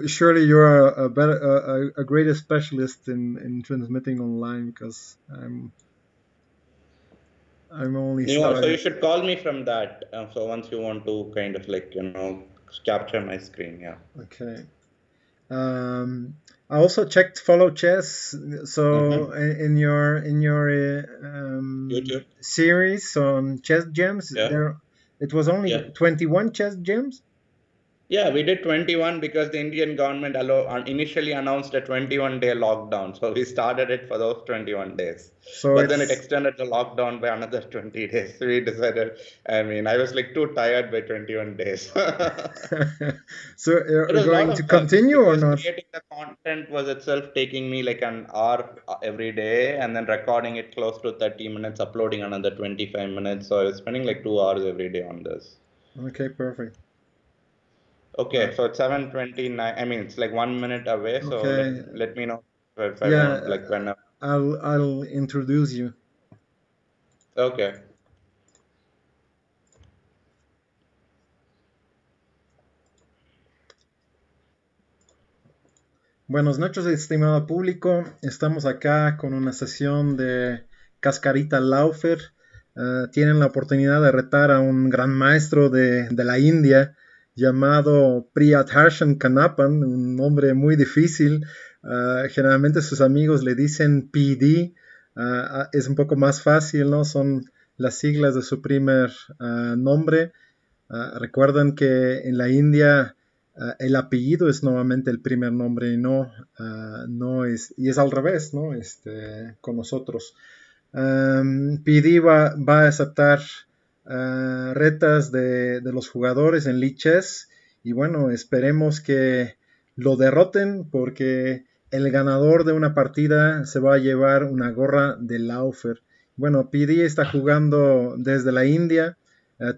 Surely you're a greater specialist in transmitting online because I'm only So you starting. should call me from that. So once you want to kind of like, capture my screen, yeah. Okay. Um, I also checked follow chess. So Mm-hmm. in your YouTube. series on chess gems, Yeah. there it was only Yeah. 21 chess gems. Yeah, we did 21 because the Indian government initially announced a 21-day lockdown. So we started it for those 21 days. So But then it it's extended the lockdown by another 20 days. We decided, I mean, I was like too tired by 21 days. so It you're was a lot going to of fun continue or because not? creating the content was itself taking me like an hour every day, and then recording it close to 30 minutes, uploading another 25 minutes. So I was spending like 2 hours every day on this. Okay, perfect. Okay, so it's 7:29. I mean, it's like 1 minute away. So let Okay, let me know if I yeah, want like when. I'll introduce you. Okay. Buenas noches, estimado público. Estamos acá con una sesión de Kaskarita Läufer. Tienen la oportunidad de retar a un gran maestro de la India llamado Priyadharshan Kannappan, un nombre muy difícil. Generalmente sus amigos le dicen PD. Es un poco más fácil, ¿no? Son las siglas de su primer nombre. Recuerdan que en la India el apellido es nuevamente el primer nombre y no es, y es al revés, ¿no? Con nosotros. PD va a aceptar retas de los jugadores en Lichess y bueno, esperemos que lo derroten porque el ganador de una partida se va a llevar una gorra de Laufer. Bueno, PD está jugando desde la India,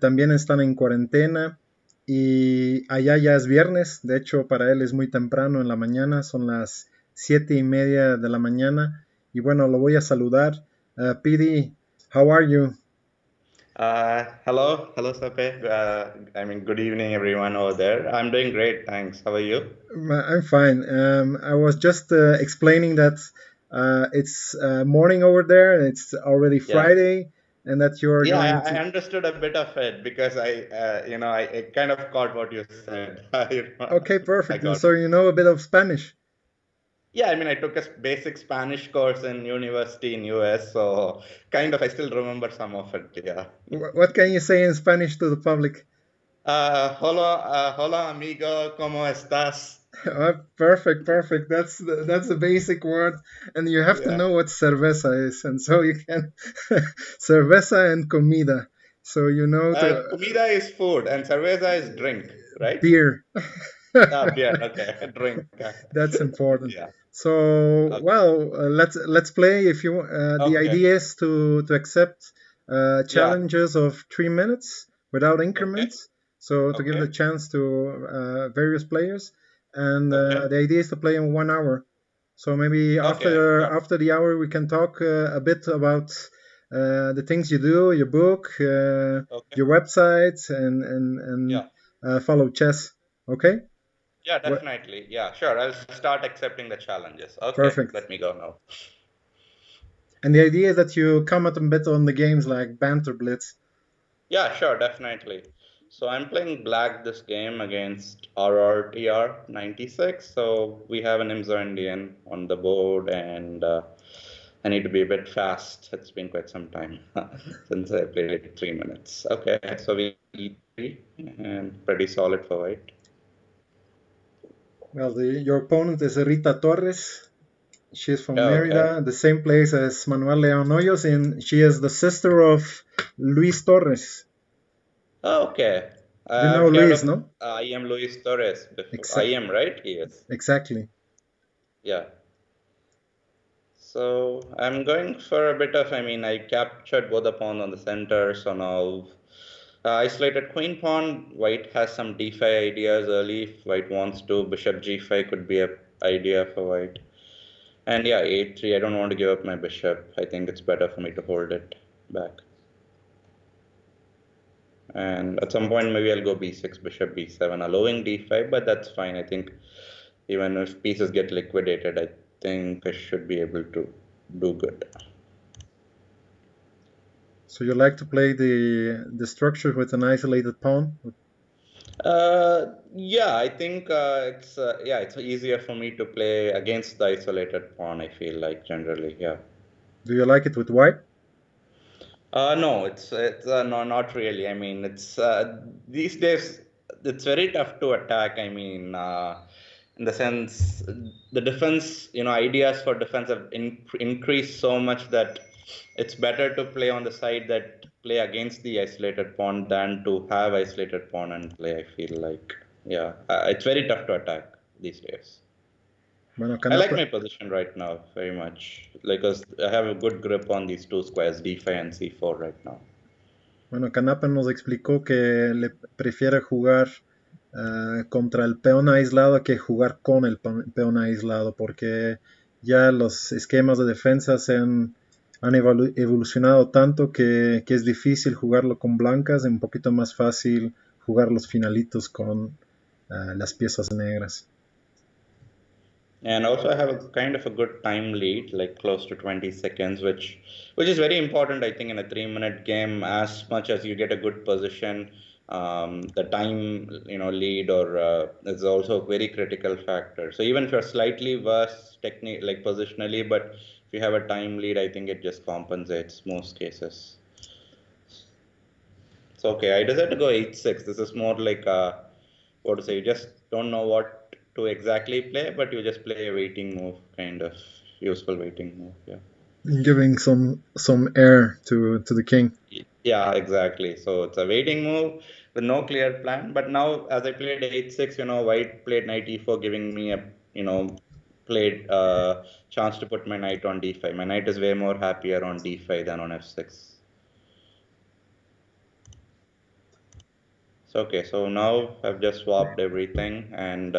también están en cuarentena y allá ya es viernes, de hecho para él es muy temprano en la mañana, son las 7:30 de la mañana y bueno, lo voy a saludar. PD, how are you? Hello, Sape. I mean, good evening, everyone over there. I'm doing great, thanks. How are you? I'm fine. I was just explaining that it's morning over there, and it's already Yeah. Friday, and that you're Yeah, going I to. understood a bit of it because I kind of caught what you said. Okay, I perfect. got So it. you know a bit of Spanish. Yeah, I mean, I took a basic Spanish course in university in US, so kind of I still remember some of it. Yeah. What can you say in Spanish to the public? Hola amigo, ¿cómo estás? Perfect, perfect. That's the basic word, and you have to Yeah. know what cerveza is, and so you can cerveza and comida. So you know to Comida is food and cerveza is drink, right? beer. Ah, beer. Okay, drink. That's important. Yeah. So, Okay. well, let's play. If you the Okay. idea is to accept Yeah. challenges of 3 minutes without Okay. increments. So to give the Okay. chance to various players, and Okay. the idea is to play in 1 hour. So maybe Okay. after Sure. after the hour we can talk a bit about the things you do, your book, Okay. your website, and Yeah. follow chess. Okay, Yeah, what? definitely. Yeah, sure. I'll start accepting the challenges. Okay, Perfect. let me go now. And the idea is that you comment a bit on the games like Banter Blitz. Yeah, sure, definitely. So I'm playing black this game against RRTR 96. So we have an IMSA Indian on the board, and I need to be a bit fast. It's been quite some time since I played it 3 minutes. Okay, so we E3 and pretty solid for white. Well, your opponent is Rita Torres. She's from Oh, okay. Merida, the same place as Manuel Leon Hoyos, and she is the sister of Luis Torres. Oh, okay. You know I've heard Luis, of no? I am Luis Torres before. I Exa- am right? Yes. exactly. Yeah. So I'm going for a bit of, I mean, I captured both the pawns on the center, so now isolated queen pawn. White has some d5 ideas early. If white wants to, bishop g5 could be a idea for white. And yeah, a3. I don't want to give up my bishop. I think it's better for me to hold it back. And at some point, maybe I'll go b6, bishop b7, allowing d5, but that's fine. I think Even if pieces get liquidated, I think I should be able to do good. So you like to play the structure with an isolated pawn? Yeah, I think it's easier for me to play against the isolated pawn, I feel like generally, yeah. Do you like it with white? No, it's no, not really. I mean, it's these days it's very tough to attack. I mean, in the sense the defense, ideas for defense have increased so much that it's better to play on the side that play against the isolated pawn than to have isolated pawn and play. I feel like, yeah, it's very tough to attack these days. Bueno, I like my Kannappan, position right now very much because I have a good grip on these two squares, d5 and c4 right now. bueno, Kannappan nos explicó que le prefiere jugar contra el peón aislado que jugar con el peón aislado, porque ya los esquemas de defensa han evolucionado tanto que es difícil jugarlo con blancas, es un poquito más fácil jugar los finalitos con las piezas negras. And also I have a kind of a good time lead, like close to 20 seconds, which is very important, I think, in a 3-minute game. As much as you get a good position, the time lead or is also a very critical factor. So even if you're slightly worse technique like positionally, but if you have a time lead, I think it just compensates most cases. So okay, I decided to go 8-6. This is more like what to say, you just don't know what to exactly play, but you just play a waiting move, kind of useful waiting move. Yeah. Giving some air to the king. Yeah, exactly. So it's a waiting move with no clear plan. But now, as I played 8-6, White played knight e4, giving me a played chance to put my knight on d5. My knight is way more happier on d5 than on f6. So okay, so now I've just swapped everything, and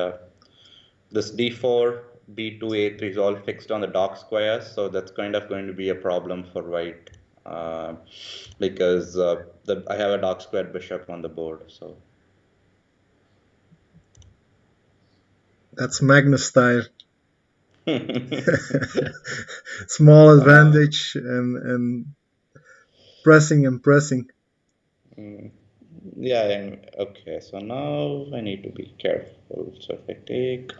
this d4, b2, a3 is all fixed on the dark squares, so that's kind of going to be a problem for white because I have a dark squared bishop on the board. So That's Magnus style. Small advantage and pressing and pressing. Yeah, okay, so now I need to be careful. So if I take,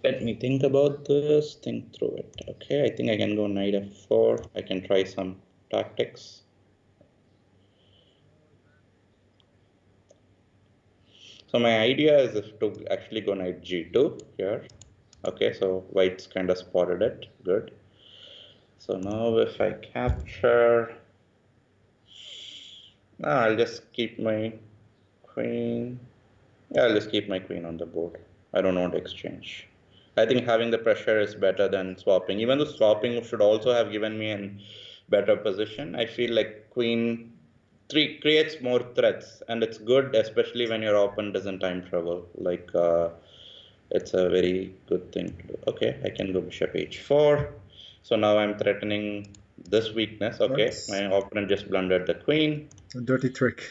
let me think about this, think through it. Okay, I think I can go knight f4. I can try some tactics. So my idea is if to actually go knight g2 here. Okay, so white's kind of spotted it. Good. So now if I capture, I'll just keep my queen. Yeah, I'll just keep my queen on the board. I don't want to exchange. I think having the pressure is better than swapping. Even though swapping should also have given me a better position, I feel like queen 3 creates more threats, and it's good, especially when your opponent is in time trouble. Like it's a very good thing to do. Okay, I can go bishop h4. So now I'm threatening this weakness. Okay, my That's opponent just blundered the queen. a dirty trick.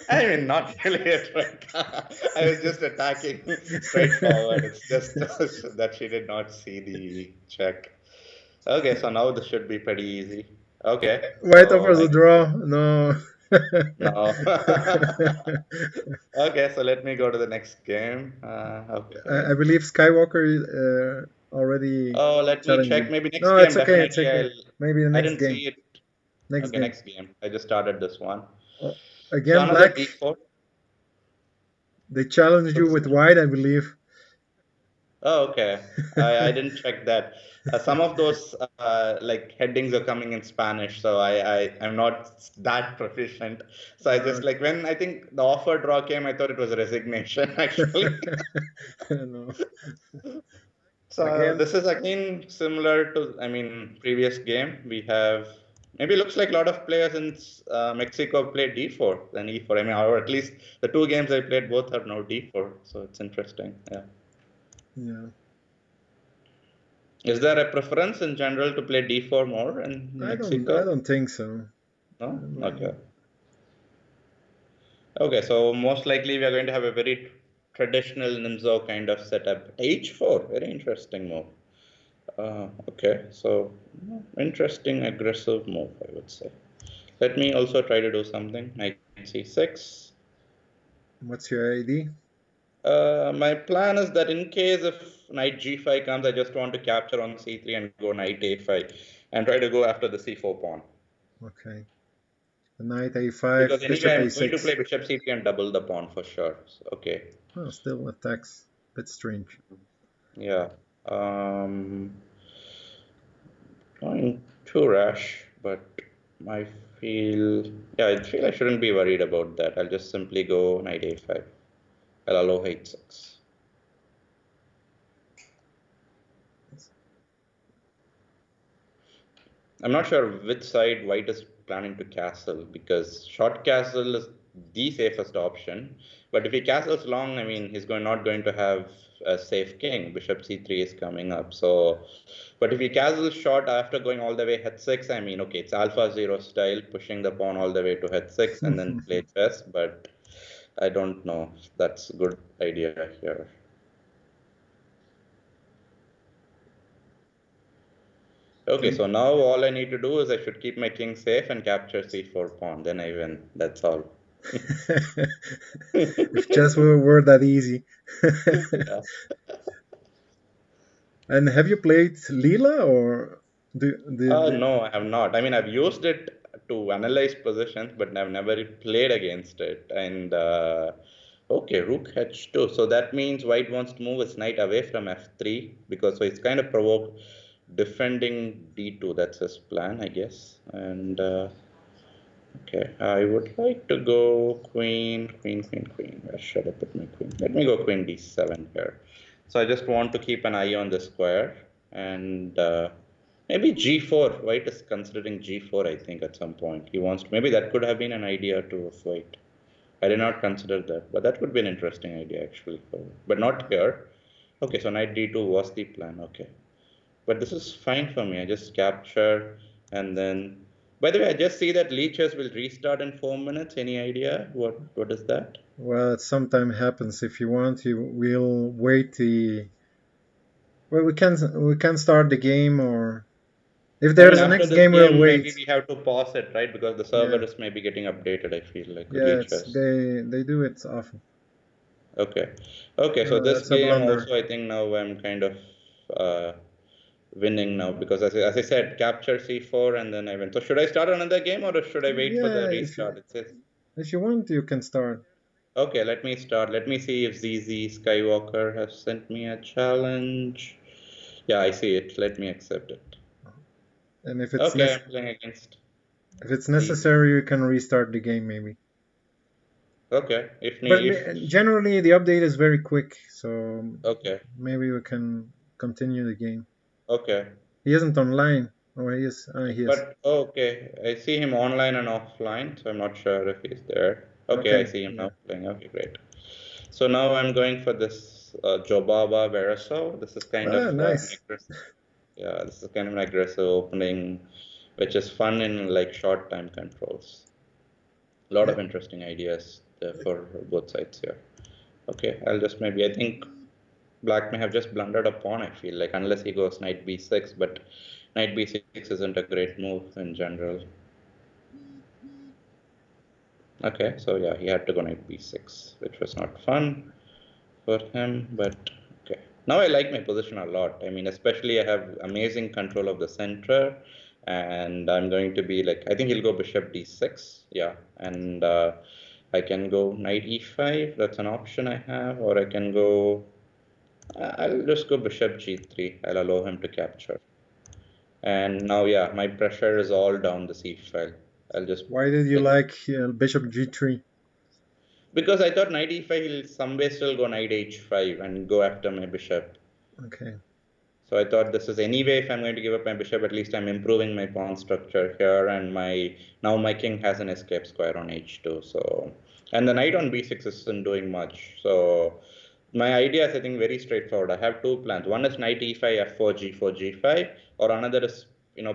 I mean, not really a trick. I was just attacking straightforward. It's just that she did not see the check. Okay, so now this should be pretty easy. Okay, White so offers a I draw. No. no. Okay, so let me go to the next game. I Okay. believe Skywalker already Oh, let me check. challenging. Maybe next No, it's game, okay. It's definitely okay. Maybe the I next didn't game. see it. Next Okay, game. next game. I just started this one. Oh, So again, another black. d4. They challenged So you this with white, I believe. Oh, okay. I didn't check that. Some of those like headings are coming in Spanish, so I'm not that proficient. So I Uh, just like when I think the offer draw came, I thought it was a resignation actually. no. So Again, this is again similar to, I mean, previous game. We have maybe looks like a lot of players in Mexico played D4 than E4. I mean, or at least the two games I played both are now D4. So it's interesting. Yeah. yeah. Is there a preference in general to play d4 more in I Mexico? don't think so. No? Um, Okay. Okay, so most likely we are going to have a very traditional Nimzo kind of setup. H4, very interesting move. Okay, so interesting aggressive move, I would say. Let me also try to do something. Knight c6. What's your ID? My plan is that in case if knight g5 comes, I just want to capture on c3 and go knight a5 and try to go after the c4 pawn. Okay. Knight Because a5, anyway, bishop I'm going to a6. play bishop c3 and double the pawn for sure. So, okay. Oh, still attacks. Bit strange. Yeah. Um, Going too rash, but I I feel I shouldn't be worried about that. I'll just simply go knight a5. I'll allow h6. I'm not sure which side white is planning to castle because short castle is the safest option. But if he castles long, I mean, not going to have a safe king. Bishop c3 is coming up. So, but if he castles short after going all the way h6, I mean, okay, it's alpha zero style, pushing the pawn all the way to h6 and then play chess. But I don't know. That's a good idea here. Okay, so now all I need to do is I should keep my king safe and capture c4 pawn. Then I win. That's all. If chess were that easy. Yeah. And have you played Leela or No, I have not. I mean, I've used it to analyze positions, but I've never played against it. And okay, rook h2. So that means white wants to move his knight away from f3 because so it's kind of provoke defending d2. That's his plan, I guess. And okay, I would like to go queen, queen, queen, queen. Where should I put my queen? Let me go queen d7 here. So I just want to keep an eye on the square and maybe g4. White is considering g4, I think, at some point. He wants to, maybe that could have been an idea to of white. I did not consider that, but that would be an interesting idea actually. But not here. Okay, so knight d2 was the plan. Okay. But this is fine for me. I just capture and then. By the way, I just see that leeches will restart in 4 minutes. Any idea what is that? Well, it sometimes happens. If you want, you will wait the. Well, we can start the game, or if I mean, there's a after next this game, we'll game, wait. maybe we have to pause it, right? Because the server Yeah, is maybe getting updated. I feel like yeah. It's leeches. they do it often. Okay, okay. So this That's a game blunder. also, I think now I'm kind of uh, winning now because as I said, capture c4 and then I win. So should I start another game or should I wait for the Yeah, restart? It says. if you want, you can start. Okay, let me start. Let me see if ZZ Skywalker has sent me a challenge. Yeah, I see it. Let me accept it. And Okay, I'm playing against if it's ZZ. necessary, you can restart the game maybe. Okay, if But need, if generally, the update is very quick, so okay, maybe we can continue the game. okay. He isn't online. Oh, he is. He is. But okay, I see him online and offline, so I'm not sure if he's there. Okay, I Okay. see him Yeah. now playing. Okay, great. So now I'm going for this Jobaba Vereso. This is kind of Ah, an nice. aggressive. Yeah, this is kind of an aggressive opening, which is fun in like short time controls. A lot Yeah. of interesting ideas there for both sides here. Okay, I'll just maybe, I think black may have just blundered a pawn, I feel like, unless he goes knight b6, but knight b6 isn't a great move in general. Okay, so yeah, he had to go knight b6, which was not fun for him, but okay. Now I like my position a lot. I mean, especially I have amazing control of the center, and I'm going to be like, I think he'll go bishop d6, yeah, and I can go knight e5, that's an option I have, or I can go, I'll just go bishop g3, I'll allow him to capture. And now, yeah, my pressure is all down the c file. I'll just Why did you like like Bishop G3? because I thought knight e5 will some way still go knight h5 and go after my bishop. Okay. So I thought this is anyway, if I'm going to give up my bishop, at least I'm improving my pawn structure here, and my now my king has an escape square on h2. So and the knight on b6 isn't doing much. So my idea is I think very straightforward. I have two plans. One is knight e5, f4, g4, g5, or another is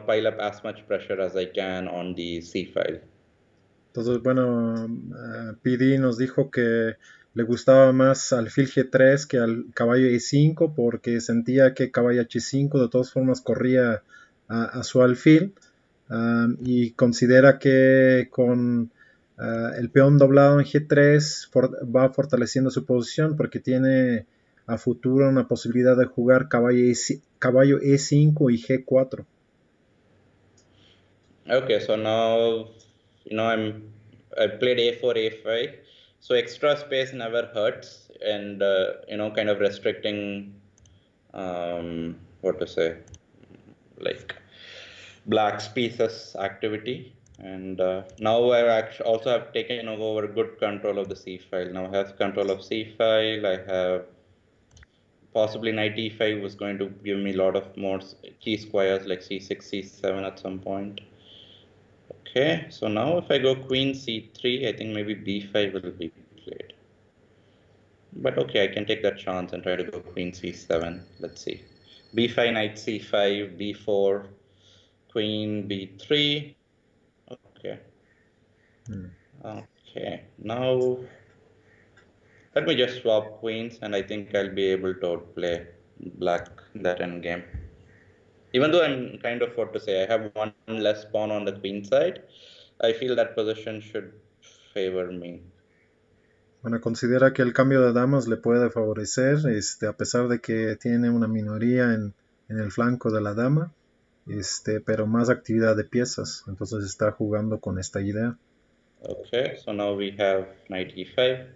pile up as much pressure as I can on the c file. Entonces, bueno, PD nos dijo que le gustaba más alfil G3 que al caballo E5 porque sentía que caballo H5 de todas formas corría a su alfil, y considera que con el peón doblado en G3 va fortaleciendo su posición porque tiene a futuro una posibilidad de jugar caballo E5 y G4. Okay, so now I played a4, a5. So extra space never hurts, and kind of restricting what to say, like black's pieces activity. And now I actually also have taken over good control of the c file. Now I have control of c file. I have possibly knight e5 was going to give me a lot of more key squares like c6, c7 at some point. Okay, so now if I go queen c3, I think maybe b5 will be played. But okay, I can take that chance and try to go queen c7. Let's see. b5, knight c5, b4, queen b3. Okay. Okay, now let me just swap queens and I think I'll be able to outplay black that endgame. Even though I'm kind of what to say, I have one less pawn on the queen side, I feel that position should favor me. Bueno, considera que el cambio de damas le puede favorecer, a pesar de que tiene una minoría en el flanco de la dama, pero más actividad de piezas. Entonces está jugando con esta idea. Okay, so now we have knight e5,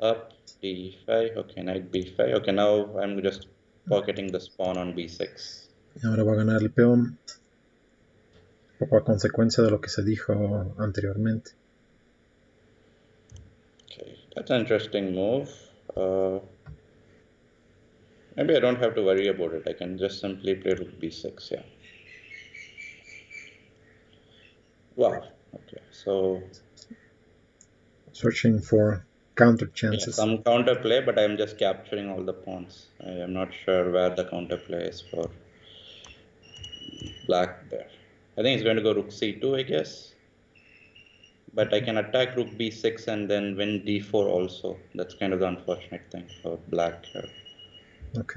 up, d5, okay, knight b5. Okay, now I'm just pocketing this pawn on b6. Y ahora va a ganar el peón, poco a consecuencia de lo que se dijo anteriormente. Okay, that's an interesting move. Maybe I don't have to worry about it. I can just simply play rook b6, yeah. Wow, okay, so Searching for counter yeah, chances. some counterplay, but I'm just capturing all the pawns. I am not sure where the counterplay is for black there. I think it's going to go rook c2, I guess. But I can attack rook b6 and then win d4 also. That's kind of the unfortunate thing for black here. Ok.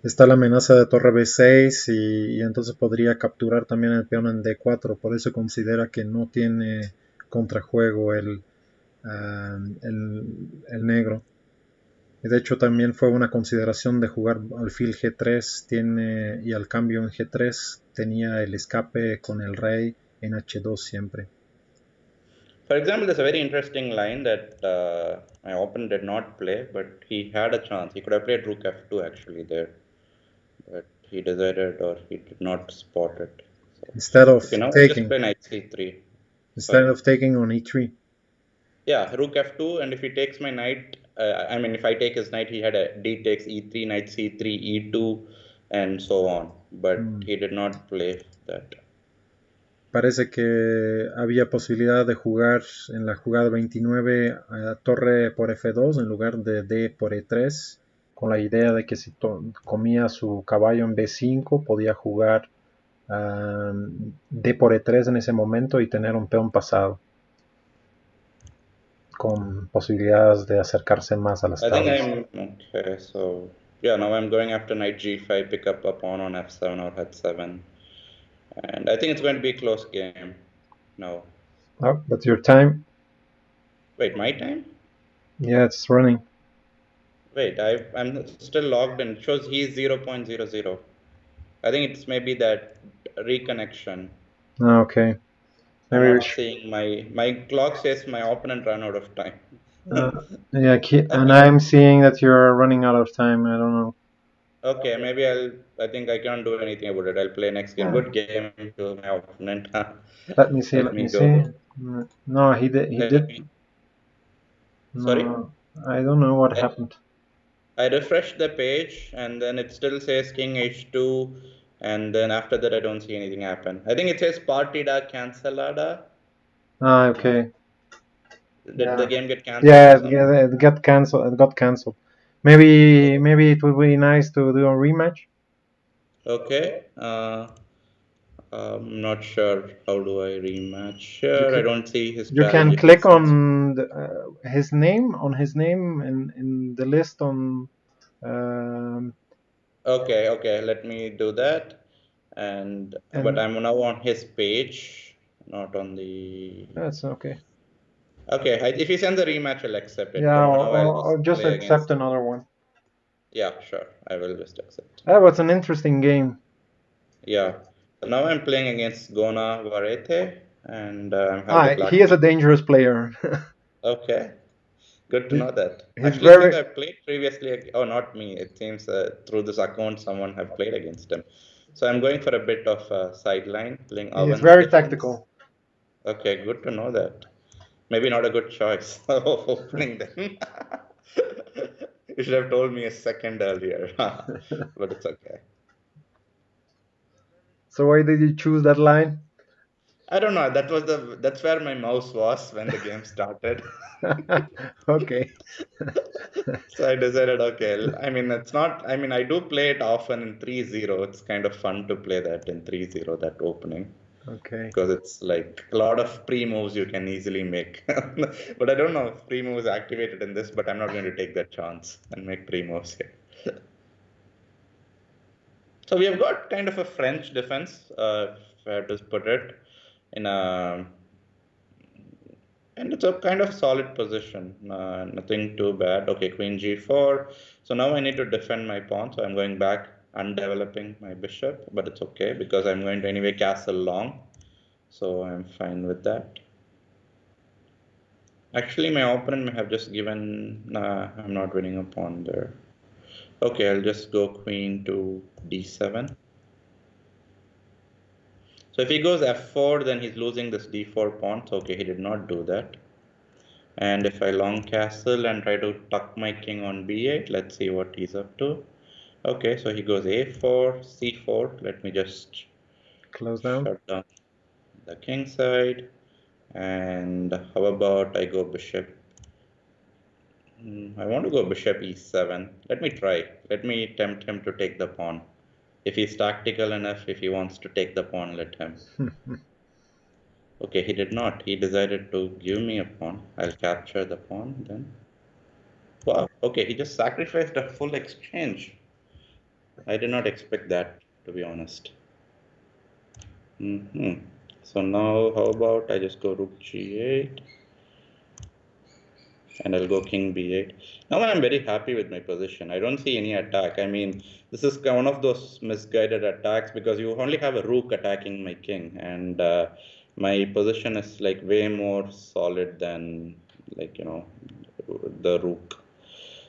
Está la amenaza de torre b6 y entonces podría capturar también el peón en d4. Por eso considera que no tiene contrajuego el negro. Y de hecho también fue una consideración de jugar alfil g3 y al cambio en g3 tenía el escape con el rey en h2 siempre. For example, there's a very interesting line that my opponent did not play, but he had a chance. He could have played rook f2 actually there, but he decided or he did not spot it. So, Instead of okay, now I'll just taking, play knight c3. instead Sorry? of taking on e3. Yeah, rook f2, and if he takes my knight, I mean, if I take his knight, he had a d takes e3, knight c3, e2, and so on. But he did not play that. Parece que había posibilidad de jugar en la jugada 29 a torre por f2 en lugar de d por e3, con la idea de que si comía su caballo en b5 podía jugar d por e3 en ese momento y tener un peón pasado, con posibilidades de acercarse más a las I think tablas. I'm okay. So yeah, now I'm going after knight g5, pick up a pawn on f7 or h7, and I think it's going to be a close game. No, Oh, but your time? wait, my time? Yeah, it's running. Wait, I'm still logged in. It shows he's 0.00. I think it's maybe that reconnection. Okay. I'm Maybe we not should. seeing my clock says my opponent ran out of time. Yeah, and I'm seeing that you're running out of time. I don't know. Okay, maybe I think I can't do anything about it. I'll play next game. Good game to my opponent. Let me see. Let Let me me see. go. No, he did. He Let did. me. Sorry? No, I don't know what I, happened. I refreshed the page and then it still says King H2, and then after that I don't see anything happen. I think it says Partida Cancelada. Ah, okay. Did the Yeah. game get cancelled Yeah, or something? it got canceled. It got canceled. Maybe it would be nice to do a rematch. Okay. I'm not sure. How do I rematch here? I You don't see his you can challenge click exists. on his name in the list on. Um, Okay, let me do that. And but and I'm now on his page, not on the. that's okay. Okay, if he sends a rematch, I'll accept it. Yeah, But now I'll or just just play accept against him. another one. Yeah, sure. I will just accept. That was an interesting game. Yeah. So now I'm playing against Gona Varete, and I have the He black is a king. dangerous player. Okay, good to he's, know that. he's Actually, since very I've played previously, oh, not me. It seems through this account someone have played against him. So I'm going for a bit of sideline, playing he's Owen's very defense. tactical. Okay, good to know that. Maybe not a good choice of opening them. You should have told me a second earlier, but it's okay. So why did you choose that line? I don't know. That's where my mouse was when the game started. Okay. So I decided, okay, I mean, it's not, I mean, I do play it often in 3-0. It's kind of fun to play that in 3-0, that opening, Okay. because it's like a lot of pre-moves you can easily make. But I don't know if pre-move is activated in this, but I'm not going to take that chance and make pre-moves here. So we have got kind of a French defense, if I have to put it, in a, and it's a kind of solid position. Nothing too bad. Okay, Queen G4. So now I need to defend my pawn. So I'm going back, undeveloping my bishop, but it's okay because I'm going to anyway castle long. So I'm fine with that. Actually, my opponent may have just given. Nah, I'm not winning a pawn there. Okay, I'll just go queen to d7. So if he goes f4, then he's losing this d4 pawn. So okay, he did not do that. And if I long castle and try to tuck my king on b8, let's see what he's up to. Okay, so he goes a4, c4. Let me just Close down. shut down the king side. And how about I go bishop? I want to go bishop e7. Let me try. Let me tempt him to take the pawn. If he's tactical enough, if he wants to take the pawn, let him. Okay, he did not. He decided to give me a pawn. I'll capture the pawn then. Wow. Okay, he just sacrificed a full exchange. I did not expect that, to be honest. So now, how about I just go rook g8 and I'll go king b8. Now I'm very happy with my position. I don't see any attack. I mean, this is one of those misguided attacks because you only have a rook attacking my king, and my position is like way more solid than like the rook.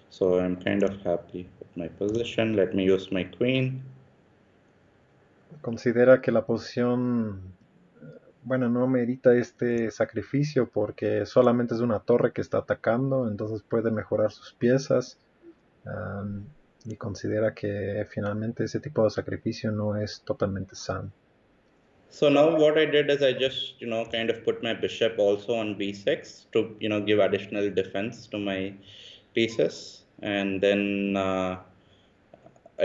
So I'm kind of happy with my position. Let me use my queen. Considera que la posición, bueno, no merita este sacrificio porque solamente es una torre que está atacando, entonces puede mejorar sus piezas. um, y considera que finalmente ese tipo de sacrificio no es totalmente sano. So now what I did is I just, kind of put my bishop also on b6 to, give additional defense to my pieces. And then I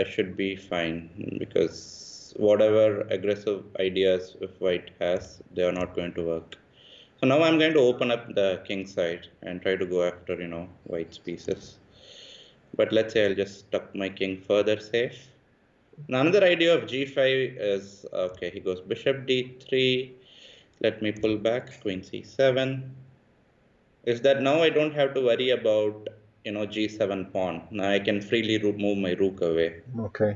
should be fine because whatever aggressive ideas if white has, they are not going to work. So now I'm going to open up the king side and try to go after, white's pieces. But let's say I'll just tuck my king further safe. Now another idea of g5 is, okay, he goes bishop d3. Let me pull back, queen c7. Is that now I don't have to worry about, g7 pawn. Now I can freely move my rook away. Ok.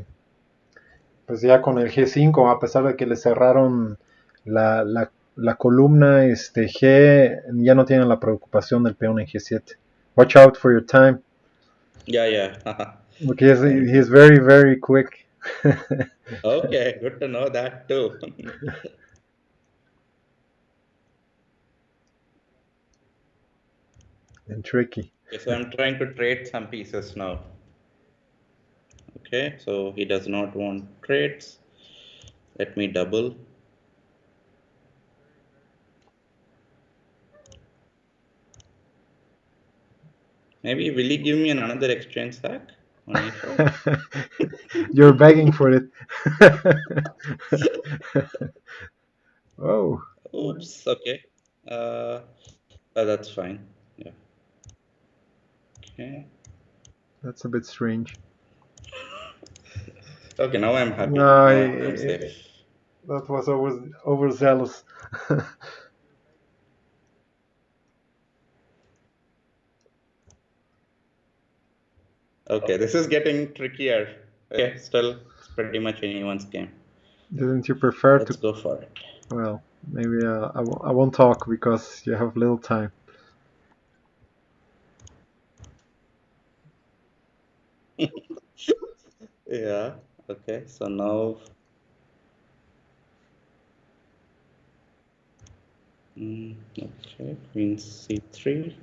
Pues ya con el G5, a pesar de que le cerraron la columna G, ya no tienen la preocupación del peón en G7. Watch out for your time. Yeah, yeah. Because Thank he's you. very, very quick. Okay, good to know that too. And tricky. Okay, so I'm trying to trade some pieces now. Okay, so he does not want trades. Let me double. Maybe will he give me another exchange sack on e5. You're begging for it. Oh, Oops. Okay. Uh, that's fine. Yeah. Okay. that's a bit strange. Okay. Now I'm happy. No, Now I'm safe. that was overzealous. Okay. This is getting trickier. Okay. Still, it's pretty much anyone's game. Didn't you prefer Let's to? go for it. Well, maybe I won't talk because you have little time. Yeah. Okay. So now, okay, Queen C3.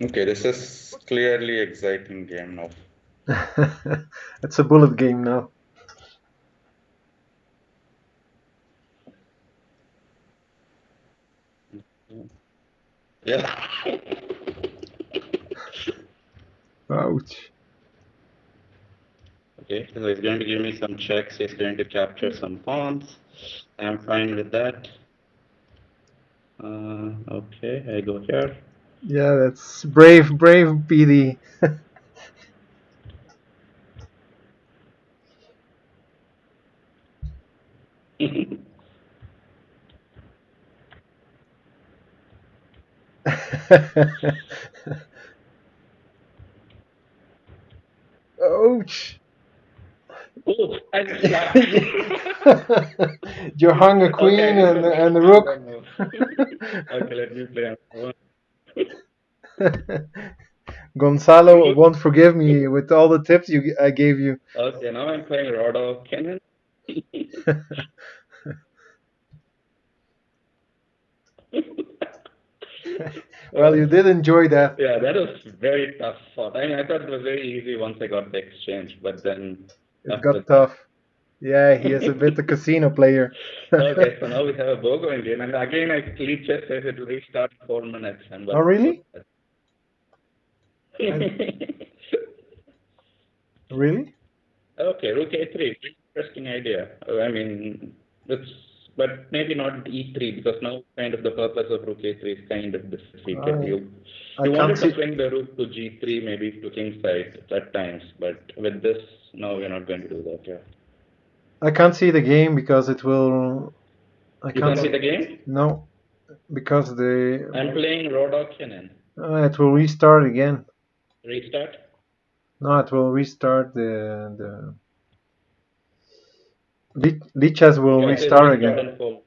Okay, this is clearly exciting game now. It's a bullet game now. Yeah. Ouch. Okay, so he's going to give me some checks. He's going to capture some pawns. I'm fine with that. Okay, I go here. Yeah, that's brave, brave PD. Ouch. Oh, I You hung a okay, I queen didn't know that and a was rook. the move. Okay, let me play another Gonzalo one. won't forgive me with all the tips I gave you. Okay, now I'm playing Rodo Cannon. Well, you did enjoy that. Yeah, that was very tough fought. I mean, I thought it was very easy once I got the exchange, but then It after got that. tough. Yeah, he is a bit a casino player. Okay, so now we have a Bogo Indian, and again, I lead chess says it will restart 4 minutes, and Oh, what was really? that? I, really? Okay, rook a3, interesting idea. I mean, it's but maybe not e3 because now kind of the purpose of rook a3 is kind of defeated. I I You can't wanted to see. swing the rook to g3, maybe to king side at times, but with this, no, we're not going to do that. Yeah. I can't see the game because it will. I You can't can't see see. the game? No, because I'm playing road auction in. it will restart again. Restart? No, it will restart the Lichess will Yeah, it says restart restart again. and for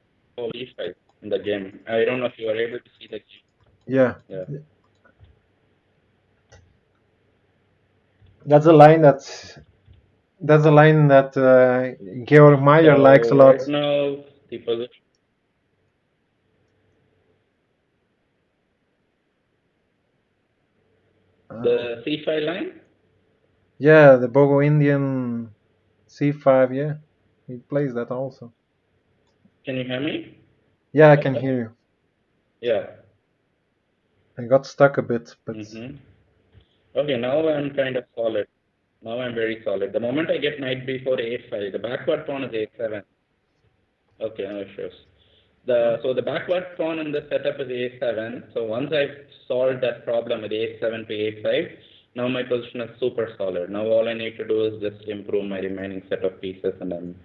e5 in the game. I don't know if you are able to see the game. Yeah, Yeah. that's a line that Georg Meyer likes a So lot. right now the position, Oh. the c5 line. Yeah, the Bogo Indian C5. Yeah, he plays that also. Can you hear me? Yeah, I can hear you. Yeah. I got stuck a bit, but Mm-hmm. Okay, now I'm kind of solid. Now I'm very solid. The moment I get knight b4 a5, the backward pawn is a7. Okay, no issues. So the backward pawn in the setup is a7. So once I've solved that problem with a7 to a5, now my position is super solid. Now all I need to do is just improve my remaining set of pieces, and I'm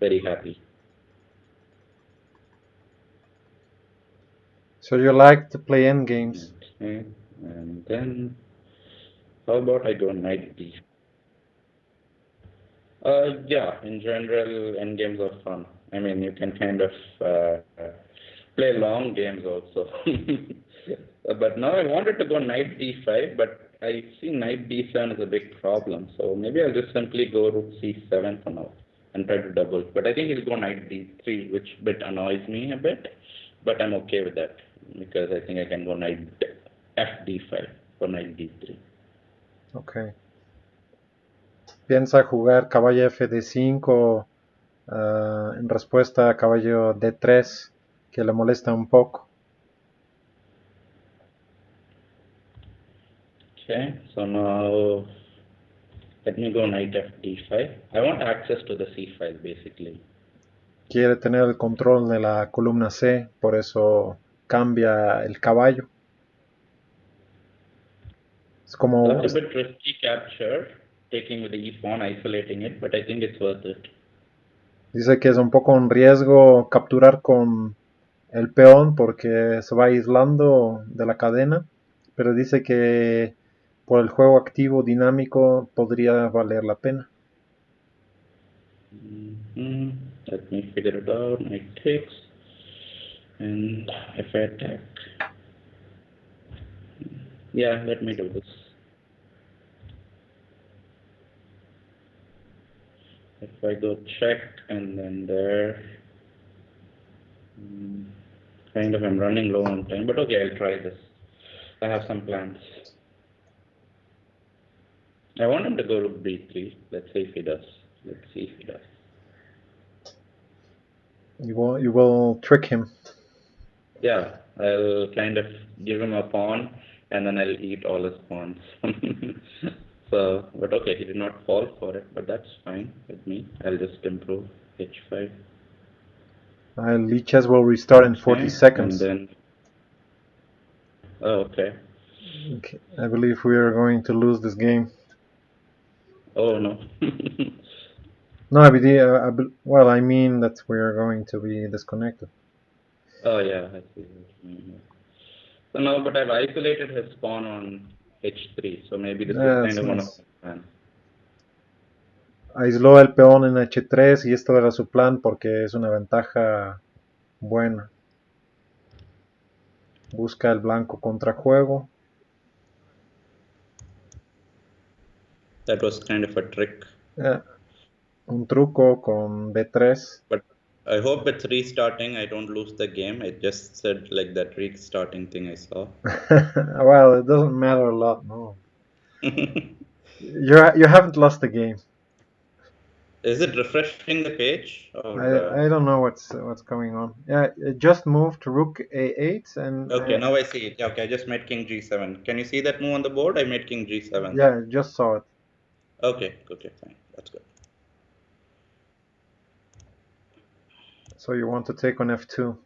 very happy. so you like to play end games. Okay, and then how about I go knight b? Yeah, in general, end games are fun. I mean, you can kind of play long games also. But now I wanted to go knight d5, but I see knight d7 is a big problem. So maybe I'll just simply go rook c7 for now and try to double. But I think he'll go knight d3, which bit annoys me a bit. But I'm okay with that because I think I can go knight fd5 for knight d3. Okay. Piensa jugar caballo Fd5, en respuesta a caballo D3, que le molesta un poco. Okay, so now let me go knight f5. I want access to the c file basically. Quiere tener el control de la columna C, por eso cambia el caballo. Es como... That's a bit risky capture, taking with the e pawn, isolating it, but I think it's worth it. Dice que es un poco un riesgo capturar con el peón porque se va aislando de la cadena, pero dice que por el juego activo dinámico podría valer la pena. Let me figure it out. Knight takes, and if I attack, yeah, let me do this. If I go check and then there, kind of I'm running low on time, but okay, I'll try this. I have some plans. I want him to go to b3. Let's see if he does. Let's see if he does. You will trick him. Yeah, I'll kind of give him a pawn and then I'll eat all his pawns. So, but okay, he did not fall for it, but that's fine with me. I'll just improve h5. Lichess will restart in 40 seconds. And then, oh, okay. I believe we are going to lose this game. Oh no. No, well, I mean that we are going to be disconnected. Oh yeah, I see. So now, but I've isolated his pawn on h3, so maybe this is kind of one of my plans. Aisló el peón en h3 y esto era su plan porque es una ventaja buena. Busca el blanco contrajuego. That was kind of a trick. Un truco con b3. But I hope it's restarting. I don't lose the game. I just said like that restarting thing I saw. Well, it doesn't matter a lot, no. You haven't lost the game. Is it refreshing the page? Or, I don't know what's going on. Yeah, it just moved to rook a8 and. Okay, now I see it. Okay, I just made king g7. Can you see that move on the board? I made king g7. Yeah, just saw it. Okay, fine. That's good. So you want to take on f2?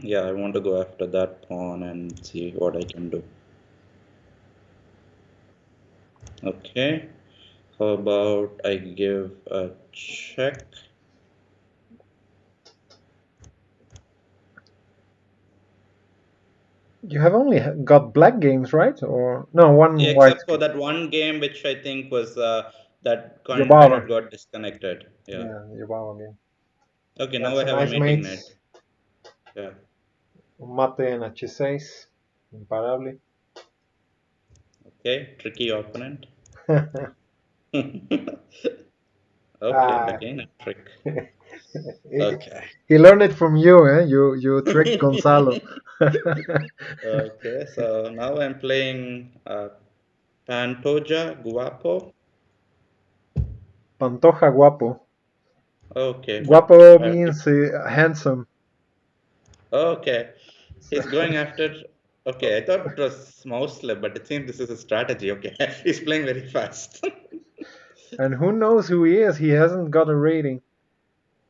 Yeah, I want to go after that pawn and see what I can do. Okay. How about I give a check? You have only got black games, right? Or no, one yeah, white. Except for that one game, which I think was that kind Yobava. of got disconnected. Yeah, Yobava game. Okay, now I have a mating net. Yeah. Un mate en h6. Imparable. Okay, tricky opponent. Okay, again a trick. Okay. He learned it from you, eh? You tricked Gonzalo. Okay, so now I'm playing Pantoja Guapo. Pantoja Guapo. Okay. Guapo means handsome. Okay. He's going after. Okay, I thought it was mouse slip, but it seems this is a strategy. Okay, he's playing very fast. And who knows who he is? He hasn't got a rating.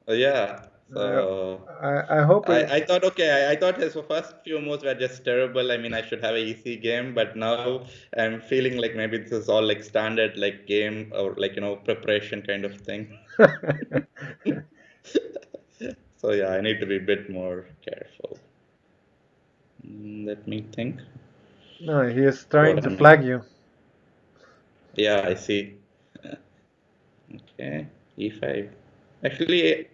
Yeah. So I hope. I thought I thought his first few moves were just terrible. I mean, I should have an easy game, but now I'm feeling like maybe this is all like standard like game or like preparation kind of thing. So yeah, I need to be a bit more careful. Let me think. No, he is trying to flag you. Yeah, I see. Okay, e5. Actually,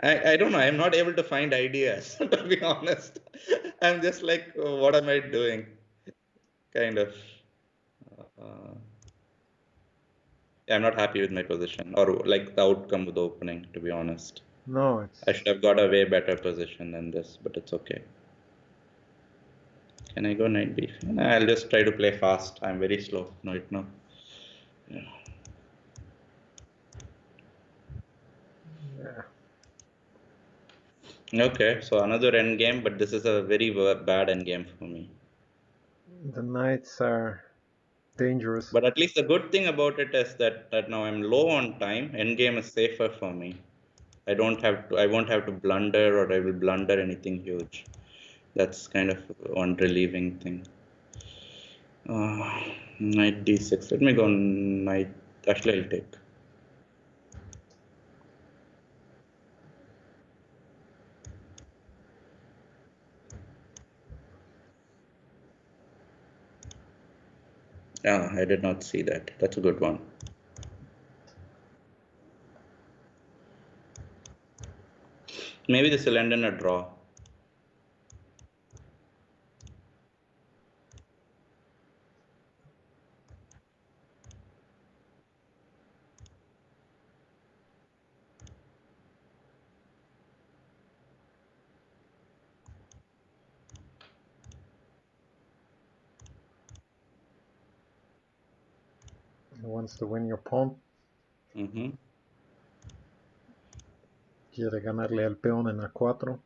I don't know. I'm not able to find ideas, to be honest. I'm just like, what am I doing? Kind of. I'm not happy with my position or like the outcome of the opening, to be honest. No, I should have got a way better position than this, but it's okay. Can I go knight b5? I'll just try to play fast. I'm very slow right now. Yeah. Okay, so another end game, but this is a very bad end game for me. The knights are dangerous. But at least the good thing about it is that now I'm low on time. End game is safer for me. I won't have to blunder or I will blunder anything huge. That's kind of one relieving thing. Uh, Knight d6. Let me go knight. Actually, I'll take. Yeah, I did not see that. That's a good one. Maybe this will end in a draw. He wants to win your pawn. Mm-hmm. Quiere ganarle al peón en A4.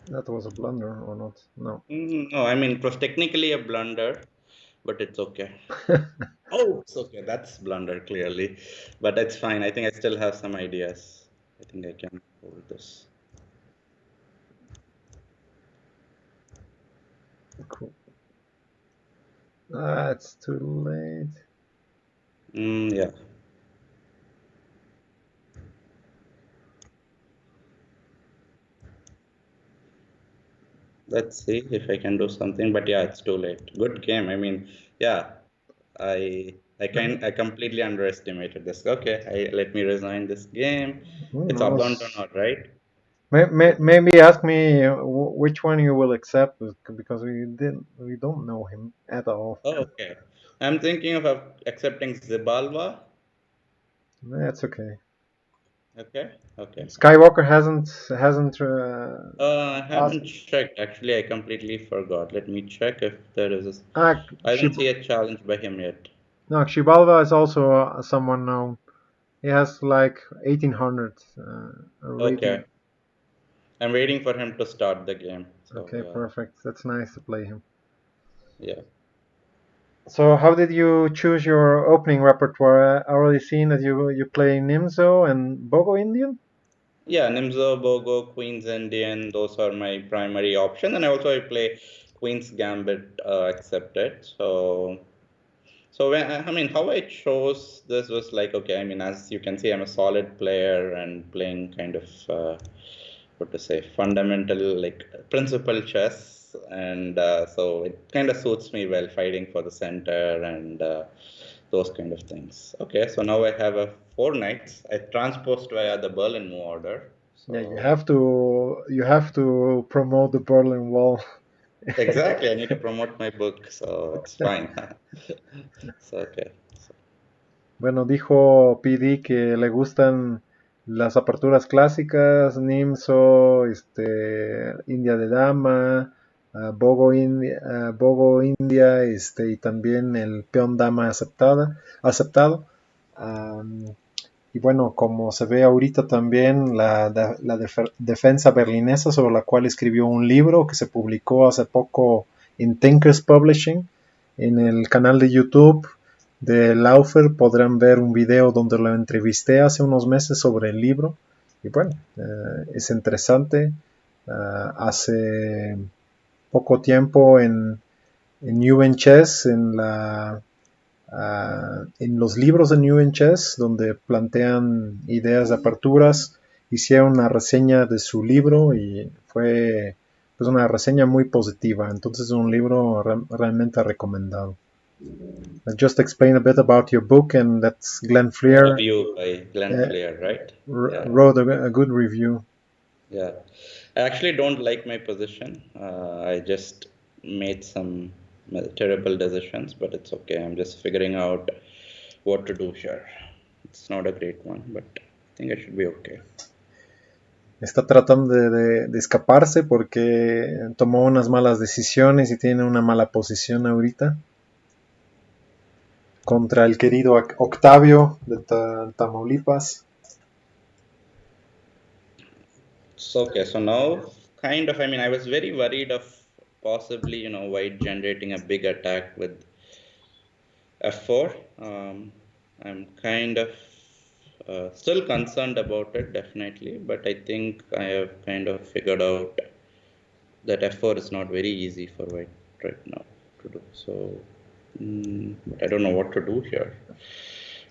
That was a blunder or not? No. No, I mean it was technically a blunder, but it's okay. Oh, it's okay. That's blunder clearly, but it's fine. I think I still have some ideas. I think I can hold this. Cool. Ah, it's too late. Yeah. Let's see if I can do something. But yeah, it's too late. Good game. I mean, yeah, I completely underestimated this. Okay, let me resign this game. Who It's knows? abandoned, right? Maybe ask me which one you will accept because we don't know him at all. Oh, okay. I'm thinking of accepting Zibalba. That's okay. Okay, okay. Skywalker hasn't I asked. haven't checked. Actually, I completely forgot. Let me check if there is. Ah, I don't see a challenge by him yet. no, Xibalba is also someone known. He has like 1800 rating. Okay, I'm waiting for him to start the game. So Okay, yeah, perfect. That's nice to play him. yeah, So, how did you choose your opening repertoire? I already seen that you play Nimzo and Bogo Indian. yeah. Nimzo, Bogo, Queen's Indian. Those are my primary options, and I play Queen's Gambit accepted. So I mean, how I chose this was like, okay, I mean, as you can see, I'm a solid player and playing kind of what to say, fundamental like principal chess, and so it kind of suits me well, fighting for the center and those kind of things. Okay, so now I have a four knights. I transposed via the Berlin move order. Yeah, you So have to promote the Berlin Wall. exactly, I need to promote my book, so it's fine. So okay. So, Bueno, dijo PD que le gustan las aperturas clásicas, Nimso, India de Dama, Bogo India, y también el peón dama aceptado. Am, y bueno, como se ve ahorita también defensa berlinesa sobre la cual escribió un libro que se publicó hace poco en Thinkers Publishing, en el canal de YouTube de Läufer podrán ver un video donde lo entrevisté hace unos meses sobre el libro. Y bueno, es interesante. Hace poco tiempo en New Chess, en los libros de New Chess, donde plantean ideas de aperturas, hicieron una reseña de su libro y fue pues, una reseña muy positiva. Entonces es un libro realmente recomendado. I just explain a bit about your book, and that's Glenn yeah, Fleer review by Glenn Flear, right? Yeah. wrote a good review. Yeah, I actually don't like my position. I just made some terrible decisions, but it's okay. I'm just figuring out what to do here. It's not a great one, but I think I should be okay. Está tratando de escaparse porque tomó unas malas decisiones y tiene una mala posición ahorita. contra el querido Octavio de Tamaulipas. So, okay, so now kind of, I mean, I was very worried of possibly, white generating a big attack with f4. I'm kind of still concerned about it, definitely, but I think I have kind of figured out that f4 is not very easy for white right now to do. So, but I don't know what to do here.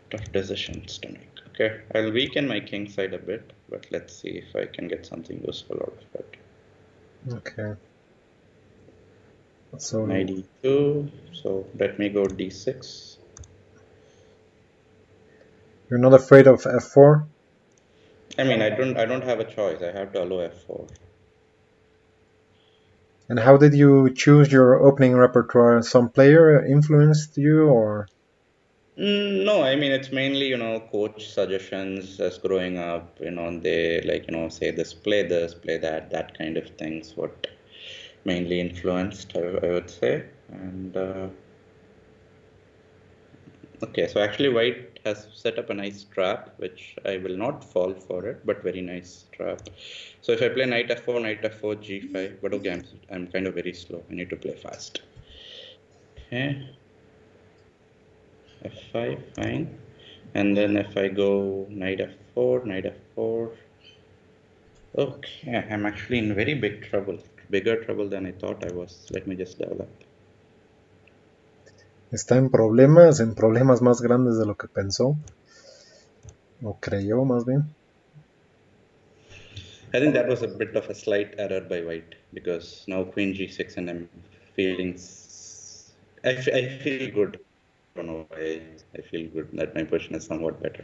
Tough decisions to make. Okay, I'll weaken my king side a bit, but let's see if I can get something useful out of it. Okay. So Knight e2, so let me go d6. you're not afraid of f4? I mean, I don't have a choice. I have to allow f4. And how did you choose your opening repertoire? Some player influenced you, or? No, I mean it's mainly coach suggestions as growing up. They like say this, play that, that kind of things. What mainly influenced, I would say. And okay, so actually white has set up a nice trap, which I will not fall for it, but very nice trap. So if I play knight f4, knight f4, g5, but okay, I'm kind of very slow. I need to play fast. Okay, f5, fine. And then if I go knight f4, knight f4, okay, I'm actually in very big trouble. Bigger trouble than I thought I was. Let me just develop. Está en problemas más grandes de lo que pensó, o creyó más bien. I think that was a bit of a slight error by white because now queen g6 and I'm feeling. I feel good. I don't know why I feel good that my position is somewhat better.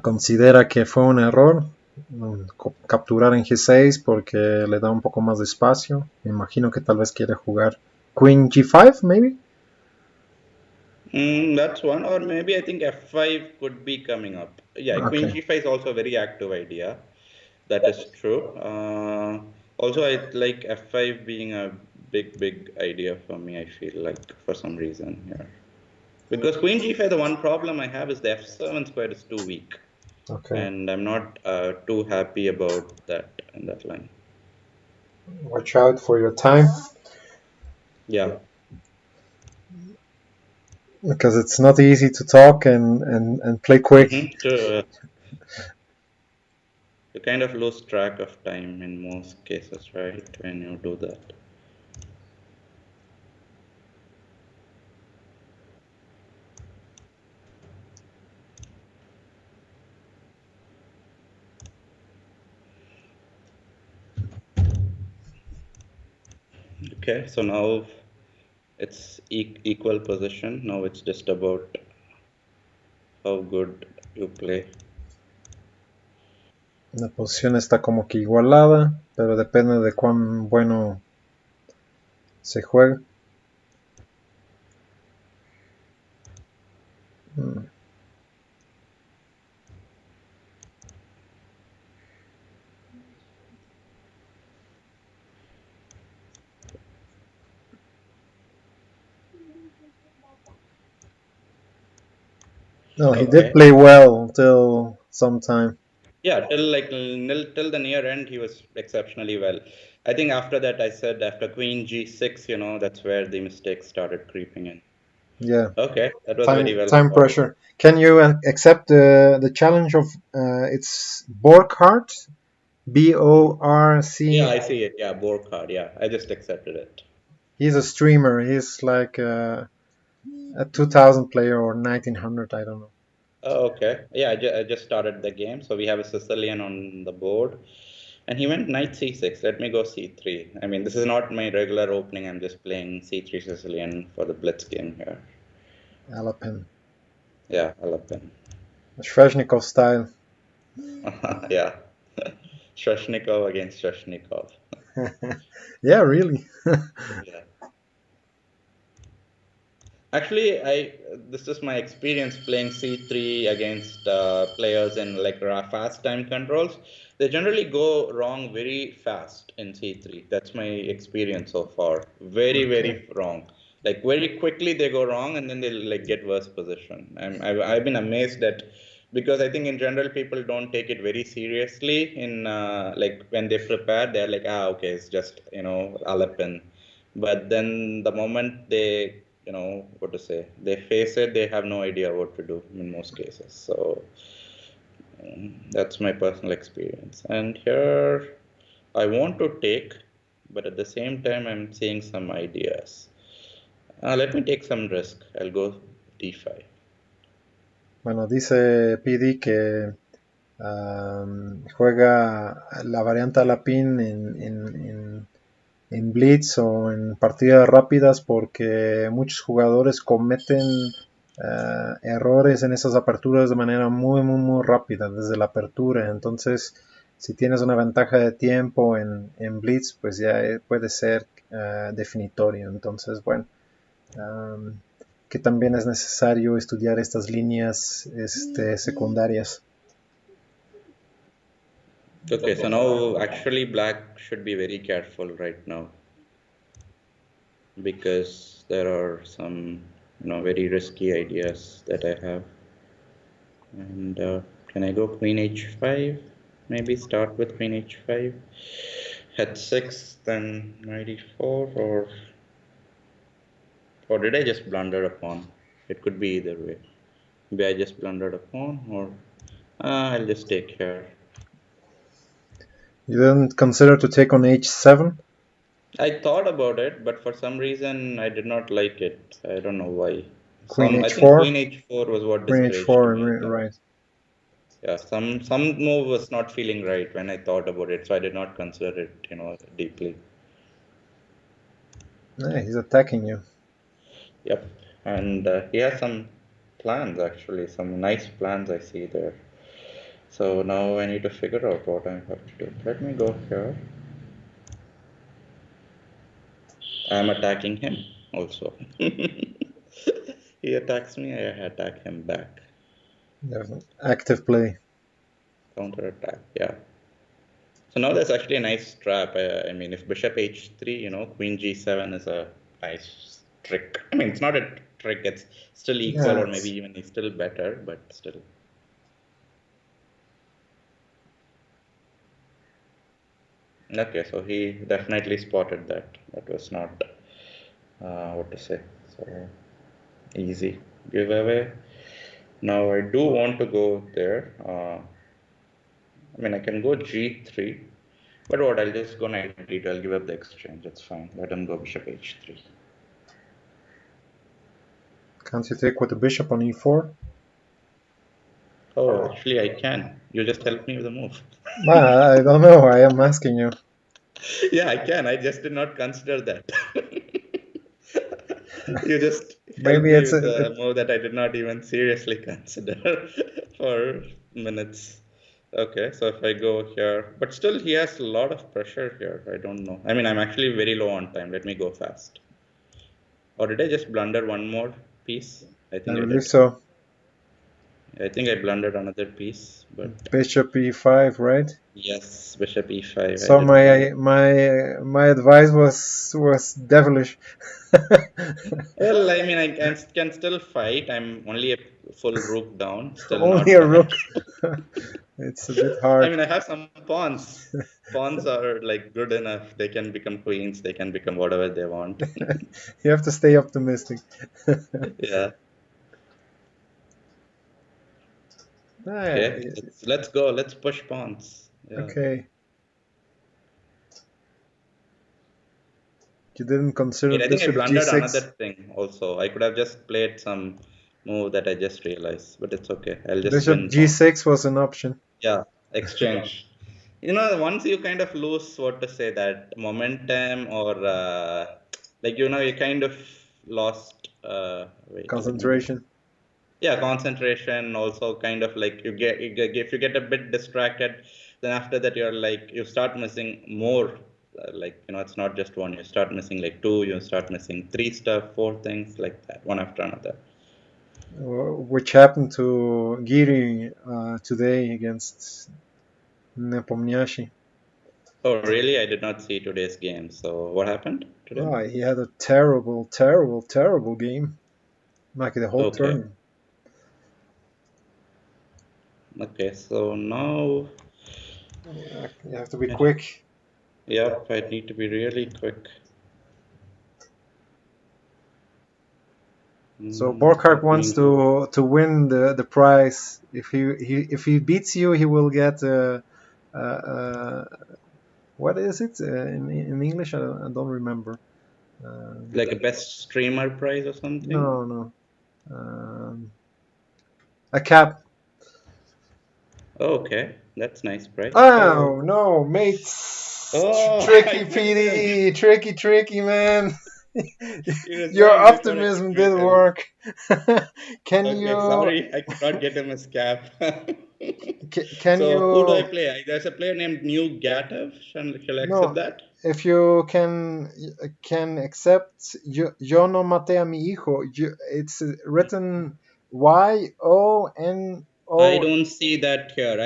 Considera que fue un error capturar en G6 porque le da un poco más de espacio. Me imagino que tal vez quiere jugar Queen G5, maybe. That's one, or maybe I think f5 could be coming up. Yeah, queen Okay. g5 is also a very active idea. That is true. Also, I like f5 being a big idea for me. I feel like for some reason here, because queen g5, the one problem I have is the f7 square is too weak, Okay. and I'm not too happy about that in that line. Watch out for your time Yeah. because it's not easy to talk and play quick. To you kind of lose track of time in most cases, right? When you do that. Okay, so now it's equal position. Now it's just about how good you play. La posición está como que igualada, pero depende de cuán bueno se juegue. No, he did Okay. play well until some time. Yeah, till the near end, he was exceptionally well. I think after that, I said after Queen G6, that's where the mistakes started creeping in. Yeah, Okay, that was very time well time spotted. pressure. Can you accept the challenge of it's Borkart, Yeah, Borc? I see it. Yeah, board card. Yeah, I just accepted it. He's a streamer. He's like a 2000 player or 1900. I don't know. Oh, okay. Yeah, I just started the game. So we have a Sicilian on the board. And he went knight c6. Let me go c3. I mean, this is not my regular opening. I'm just playing c3 Sicilian for the blitz game here. Alapin, Yeah, Alapin. Sveshnikov style. Yeah. Shashnikov against Shashnikov. Yeah, really. Yeah. Actually, I this is my experience playing C3 against players in like fast time controls. They generally go wrong very fast in C3. That's my experience so far. Very, Okay. very wrong. Like very quickly they go wrong and then they'll like get worse position. I've been amazed that because I think in general people don't take it very seriously in like when they prepare they're like okay it's just Aleppin, but then the moment they what to say they face it they have no idea what to do in most cases. So that's my personal experience. And here I want to take, but at the same time I'm seeing some ideas. Let me take some risk. I'll go D5. Bueno, dice PD que juega la variante Alapin en blitz o en partidas rápidas porque muchos jugadores cometen errores en esas aperturas de manera muy rápida desde la apertura. Entonces, si tienes una ventaja de tiempo en blitz, pues ya puede ser definitorio. Entonces, bueno, que también es necesario estudiar estas líneas secundarias. Okay, so now actually black should be very careful right now because there are some very risky ideas that I have. And can I go queen h5? Maybe start with queen h5. Head 6, then knight e4, or did I just blunder a pawn? It could be either way. Maybe I just blundered a pawn, or I'll just take here. You didn't consider to take on h7? I thought about it, but for some reason I did not like it. I don't know why. Queen I think h4? queen h4 was what Queen discouraged h4, me. right. Yeah, some move was not feeling right when I thought about it, so I did not consider it, deeply. Yeah, he's attacking you. Yep, and he has some plans actually, some nice plans I see there. So now I need to figure out what I have to do. Let me go here. I'm attacking him also. He attacks me, I attack him back. Active play. Counter attack, yeah. So now that's actually a nice trap. I mean, if bishop h3, queen g7 is a nice trick. I mean, it's not a trick, it's still equal, Yeah, or maybe even still better, but still. Okay, so he definitely spotted that. That was not, what to say, so easy giveaway. Now I do want to go there. I mean, I can go g3, but what, I'll just go knight d2. I'll give up the exchange. It's fine. Let him go bishop h3. can't you take with the bishop on e4? Oh, actually, I can. You just help me with the move. I don't know. I am asking you. Yeah, I can. I just did not consider that. You just helped Maybe me it's with a move that I did not even seriously consider for minutes. Okay, so if I go here, but still he has a lot of pressure here. I don't know. I mean, I'm actually very low on time. Let me go fast. Or did I just blunder one more piece? I I think I believe did. so. I think I blundered another piece, but Bishop e5, right? yes, bishop e5. I So did blunder. my advice was devilish. Well, I mean, can still fight. I'm only a full rook down, still Only not a bad. rook. It's a bit I hard. mean, I have some pawns. Pawns are like good enough. They can become queens. They can become whatever they want. You have to stay optimistic. Yeah. Ah, Okay. Let's go. Let's push pawns. Yeah. okay. You didn't consider Wait, I think I bishop blundered another g6. thing also. I could have just played some move that I just realized, but it's okay. I'll just Bishop win pawn. g6 was an option. Yeah, exchange. Once you kind of lose what to say that momentum or like you kind of lost. Wait, let me. Concentration. Yeah, concentration. Also, kind of like if you get a bit distracted, then after that you're like you start missing more. Like it's not just one. You start missing like two. You start missing three stuff, four things like that, one after another. Which happened to Giri today against Nepomniachtchi. Oh, really? I did not see today's game. So what happened today? Oh, he had a terrible, terrible, terrible game, like the whole Okay. tournament. Okay. So now, Yeah, you have to be quick. yep, I need to be really quick. So Borkhardt wants Opening. to win the prize. If he beats you, he will get what is it in English? I don't remember. Like a best streamer prize or something? No, no. Um, a cap. Oh, okay, that's nice prize. So, Oh no, mates! oh, I Tricky, beat him. PD, tricky, man. He Your resigned before I could optimism did beat him. work. Can Okay, you sorry, I could not get him his cap. can So, who do I you play? There's a player named New Gatav. Shall I accept no? that? If you can accept yo no maté a mi hijo, it's written I YONO. don't see that here.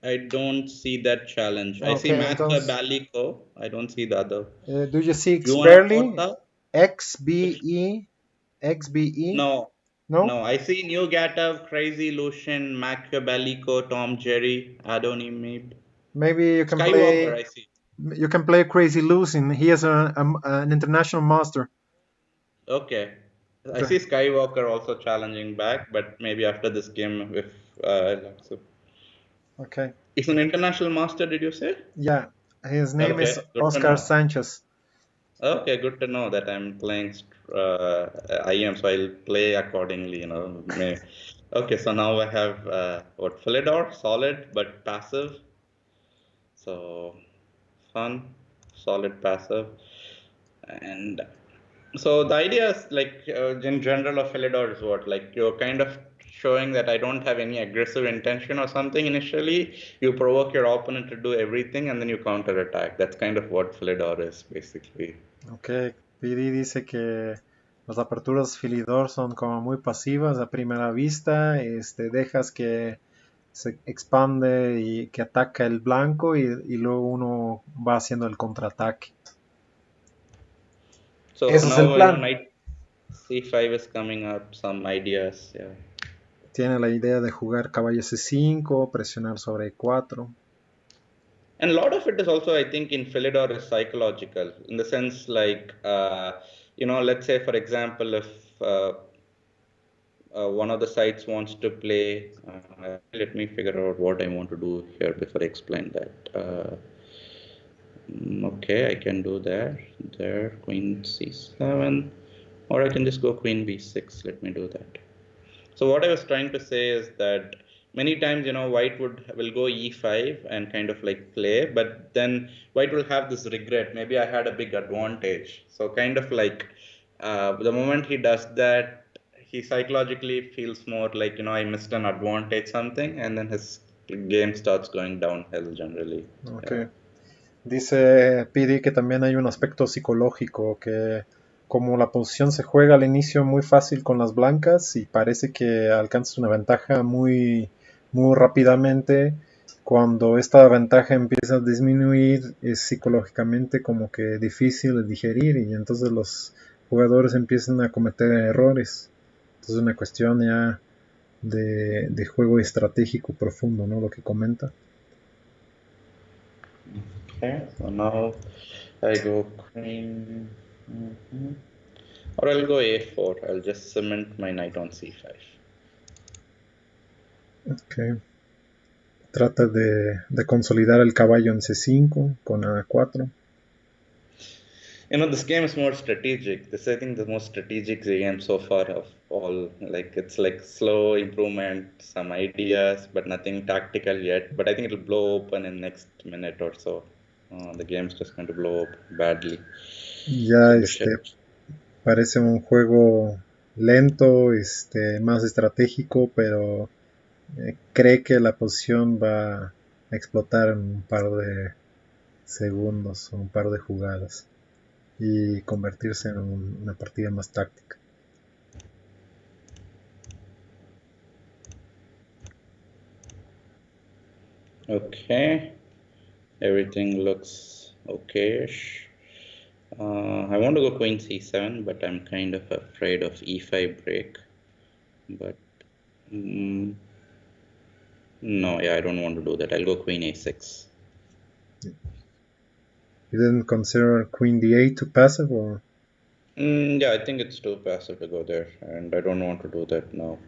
I don't see that challenge. I see Okay, entonces, Machiavellico. I don't see the other. do you see Juana Xberly? Porta? XBE? XBE? No. No? No, I see New Gatav, Crazy Lucian, Machiavellico, Tom Jerry, Adoni maybe. Maybe Skywalker, I see. you can play Crazy Losing. He is an international master. Okay. I Okay. see Skywalker also challenging back, but maybe after this game, if I'll accept. Okay. He's an international master, did you say? Yeah. His name is Okay, good to Oscar know. Sanchez. Okay, good to know that I'm playing uh, IM, so I'll play accordingly, Okay, so now I have what Philidor, solid but passive. So fun, solid passive. And so the idea is like in general of Philidor is what? Like you're kind of showing that I don't have any aggressive intention or something initially. You provoke your opponent to do everything and then you counter attack. That's kind of what Philidor is basically. Ok. PD dice que las aperturas Philidor son como muy pasivas a primera vista. Dejas que se expande y que ataca el blanco y luego uno va haciendo el contraataque. So Ese es el now plan. knight c5 is coming up, some ideas, yeah. Tiene la idea de jugar caballo C5, presionar sobre E4. And a lot of it is also, I think, in Philidor is psychological, in the sense like, let's say, for example, if one of the sides wants to play, let me figure out what I want to do here before I explain that. Okay, I can do that. There, queen c7, or I can just go queen b6. Let me do that. So what I was trying to say is that many times, white will go e5 and kind of like play, but then white will have this regret. Maybe I had a big advantage. So kind of like the moment he does that, he psychologically feels more like, I missed an advantage something, and then his game starts going downhill generally. Yeah. Okay. Dice PD que también hay un aspecto psicológico, que como la posición se juega al inicio muy fácil con las blancas y parece que alcanzas una ventaja muy rápidamente, cuando esta ventaja empieza a disminuir es psicológicamente como que difícil de digerir y entonces los jugadores empiezan a cometer errores. Entonces es una cuestión ya de juego estratégico profundo, ¿no? Lo que comenta. Okay, so now I go queen. Or I'll go a4. I'll just cement my knight on c5. Okay. Trata de consolidar el caballo en C5 con A4. This game is more strategic. This, I think, the most strategic game so far of all. Like, it's like slow improvement, some ideas, but nothing tactical yet. But I think it'll blow open in next minute or so. The game's just going to blow up badly. Ya So bishop. parece un juego lento, más estratégico, pero cree que la posición va a explotar en un par de segundos o un par de jugadas y convertirse en una partida más táctica. Okay. Everything looks okay-ish. I want to go queen c7, but I'm kind of afraid of e5 break. But no, yeah, I don't want to do that. I'll go queen a6. You didn't consider queen d8 too passive, or? Yeah, I think it's too passive to go there, and I don't want to do that now.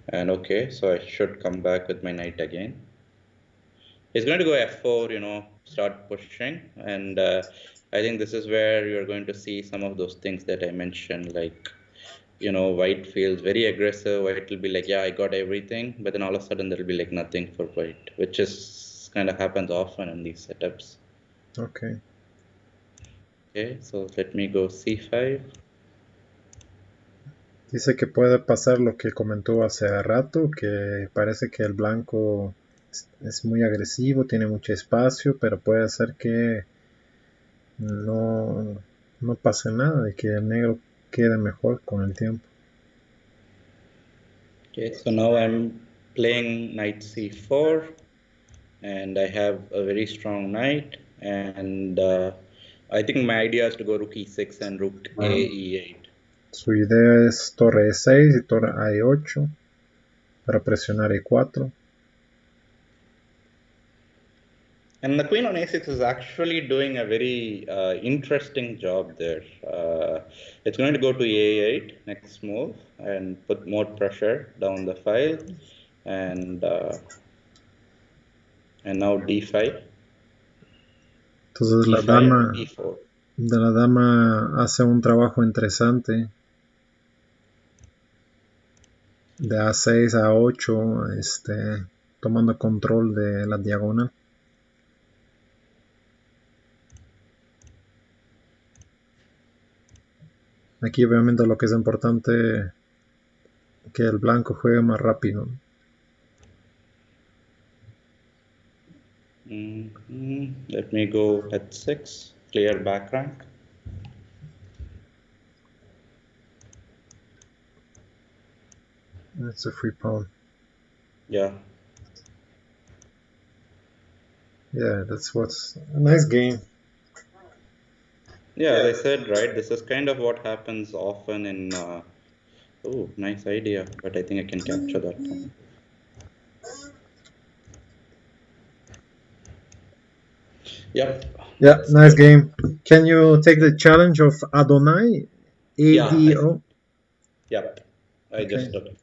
And okay, so I should come back with my knight again. He's going to go f4, start pushing, and I think this is where you're going to see some of those things that I mentioned, like white feels very aggressive. White will be like, yeah, I got everything, but then all of a sudden there'll be like nothing for white, which is kind of happens often in these setups. Okay. Okay, so let me go c5. Dice que puede pasar lo que comentó hace rato, que parece que el blanco es muy agresivo, tiene mucho espacio, pero puede hacer que no, no pase nada y que el negro quede mejor con el tiempo. Okay, so now I'm playing knight c4, and I have a very strong knight, and I think my idea is to go rook e6 and rook a e8. Su idea es torre e6 y torre a e8 para presionar e4. And the queen on a6 is actually doing a very interesting job there. It's going to go to a8 next move and put more pressure down the file, and now d5, Entonces e5, e4. la dama hace un trabajo interesante de a6 a 8, tomando control de la diagonal. Aquí obviamente lo que es importante que el blanco juegue más rápido. Let me go h6, clear back rank. It's a free pawn. Yeah. Yeah, that's what's a nice game. Yeah, as I said, right, this is kind of what happens often in. Oh, nice idea, but I think I can capture that one. Yep. Yeah, nice game. Can you take the challenge of Adonai? Yeah, ADO? yep. I Okay. just did it.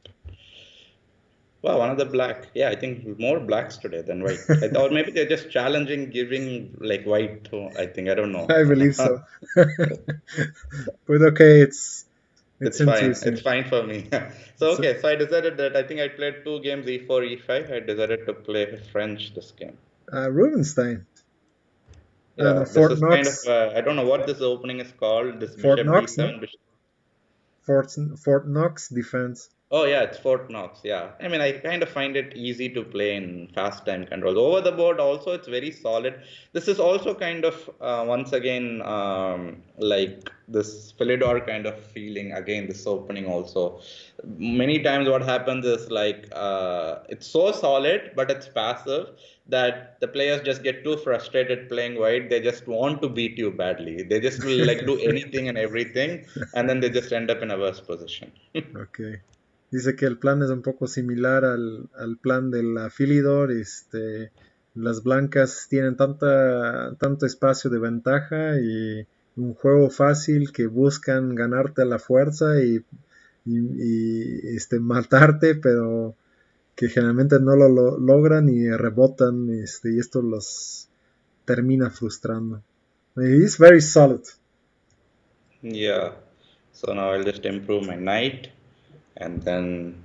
Wow, another black. Yeah, I think more blacks today than white. Or maybe they're just challenging giving like white to, I think, I don't know. I believe so. But okay, it's It's fine. It's interesting. fine for me. So, It's okay, so I decided that I think I played two games e4, e5. I decided to play French this game. Rubinstein. No, Yeah, this Fort is kind of, Knox. I don't know what this opening is called, this Fort bishop Knox, no? d7, bishop. Fort Knox defense. Oh yeah, it's Fort Knox. Yeah, I mean, I kind of find it easy to play in fast time controls. Over the board, also, it's very solid. This is also kind of once again like this Philidor kind of feeling. Again, this opening also. Many times, what happens is like it's so solid, but it's passive that the players just get too frustrated playing white. They just want to beat you badly. They just will like do anything and everything, and then they just end up in a worse position. Ok. Dice que el plan es un poco similar al plan del afilidor. Las blancas tienen tanto espacio de ventaja y un juego fácil que buscan ganarte a la fuerza y matarte, pero que generalmente no lo logran y rebotan, y esto los termina frustrando. He's very solid. Yeah. So now I'll just improve my knight, and then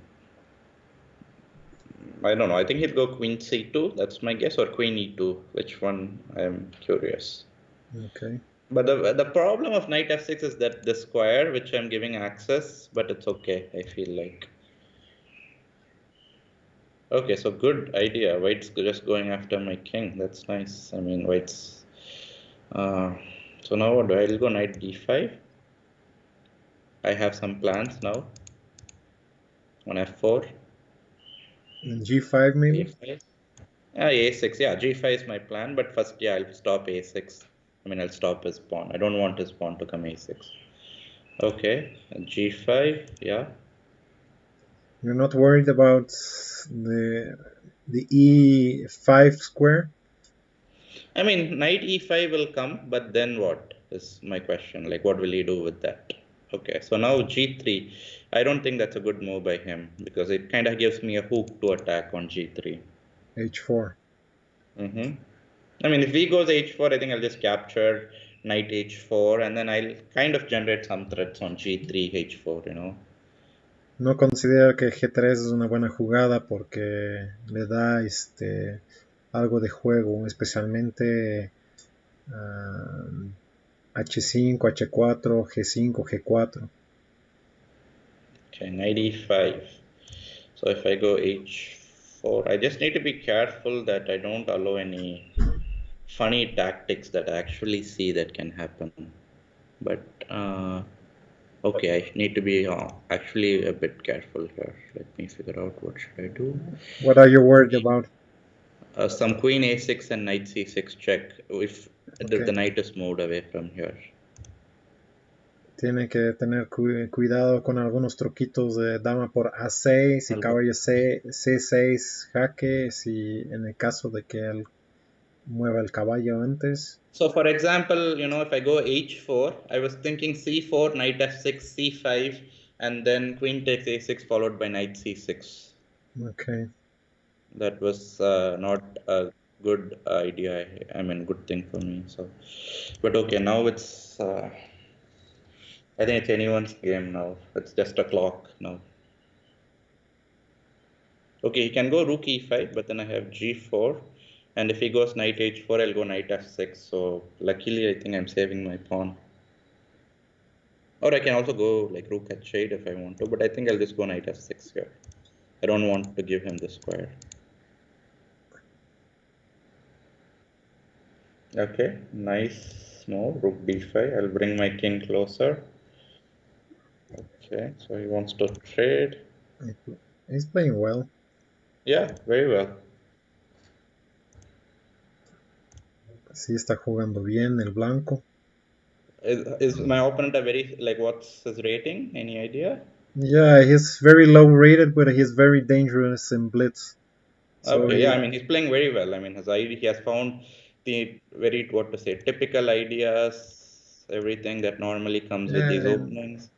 I don't know. I think he'll go queen c2. That's my guess, or queen e2. Which one? I'm curious. Okay. But the problem of knight f6 is that the square, which I'm giving access, but it's okay. I feel like. Okay, so good idea. White's just going after my king. That's nice. I mean, white's. Uh, so now what do I? I'll go knight d5. I have some plans now on f4. G5 maybe? a5. A6, yeah, G5 is my plan, but first, yeah, I'll stop A6. I mean, I'll stop his pawn. I don't want his pawn to come A6. Okay, G5, yeah. You're not worried about the E5 square? I mean, knight E5 will come, but then what is my question? Like, what will he do with that? Okay, so now G3. I don't think that's a good move by him because it kind of gives me a hook to attack on G3. H4. Mm-hmm. I mean, if he goes H4, I think I'll just capture knight H4 and then I'll kind of generate some threats on G3, H4, you know. No considero que G3 es una buena jugada porque le da algo de juego, especialmente H5, H4, G5, G4. Okay, knight E5. So if I go H4, I just need to be careful that I don't allow any funny tactics that I actually see that can happen. But okay, I need to be actually a bit careful here. Let me figure out what should I do. What are you worried about? Some queen A6 and knight C6 check if the Okay. knight is moved away from here. Tiene que tener cuidado con algunos truquitos de dama por A6 y caballo C6 jaque, si en el caso de que él mueva el caballo antes. So for example, you know, if I go H4, I was thinking C4, knight F6, C5, and then queen takes A6 followed by knight C6. Okay. That was not a good idea. I mean, good thing for me. So, but okay, now it's. I think it's anyone's game now. It's just a clock now. Okay, he can go rook e5, but then I have g4, and if he goes knight h4, I'll go knight f6. So luckily, I think I'm saving my pawn. Or I can also go like rook h8 if I want to, but I think I'll just go knight f6 here. I don't want to give him the square. Okay, nice move, rook d5. I'll bring my king closer. Okay, so he wants to trade. He's playing well. Yeah, very well. Sí está jugando bien el blanco. Is my opponent a very, like, what's his rating? Any idea? Yeah, he's very low rated, but he's very dangerous in blitz. So Okay, yeah, I mean, he's playing very well. I mean, he has found the very, what to say, typical ideas, everything that normally comes with these yeah, openings.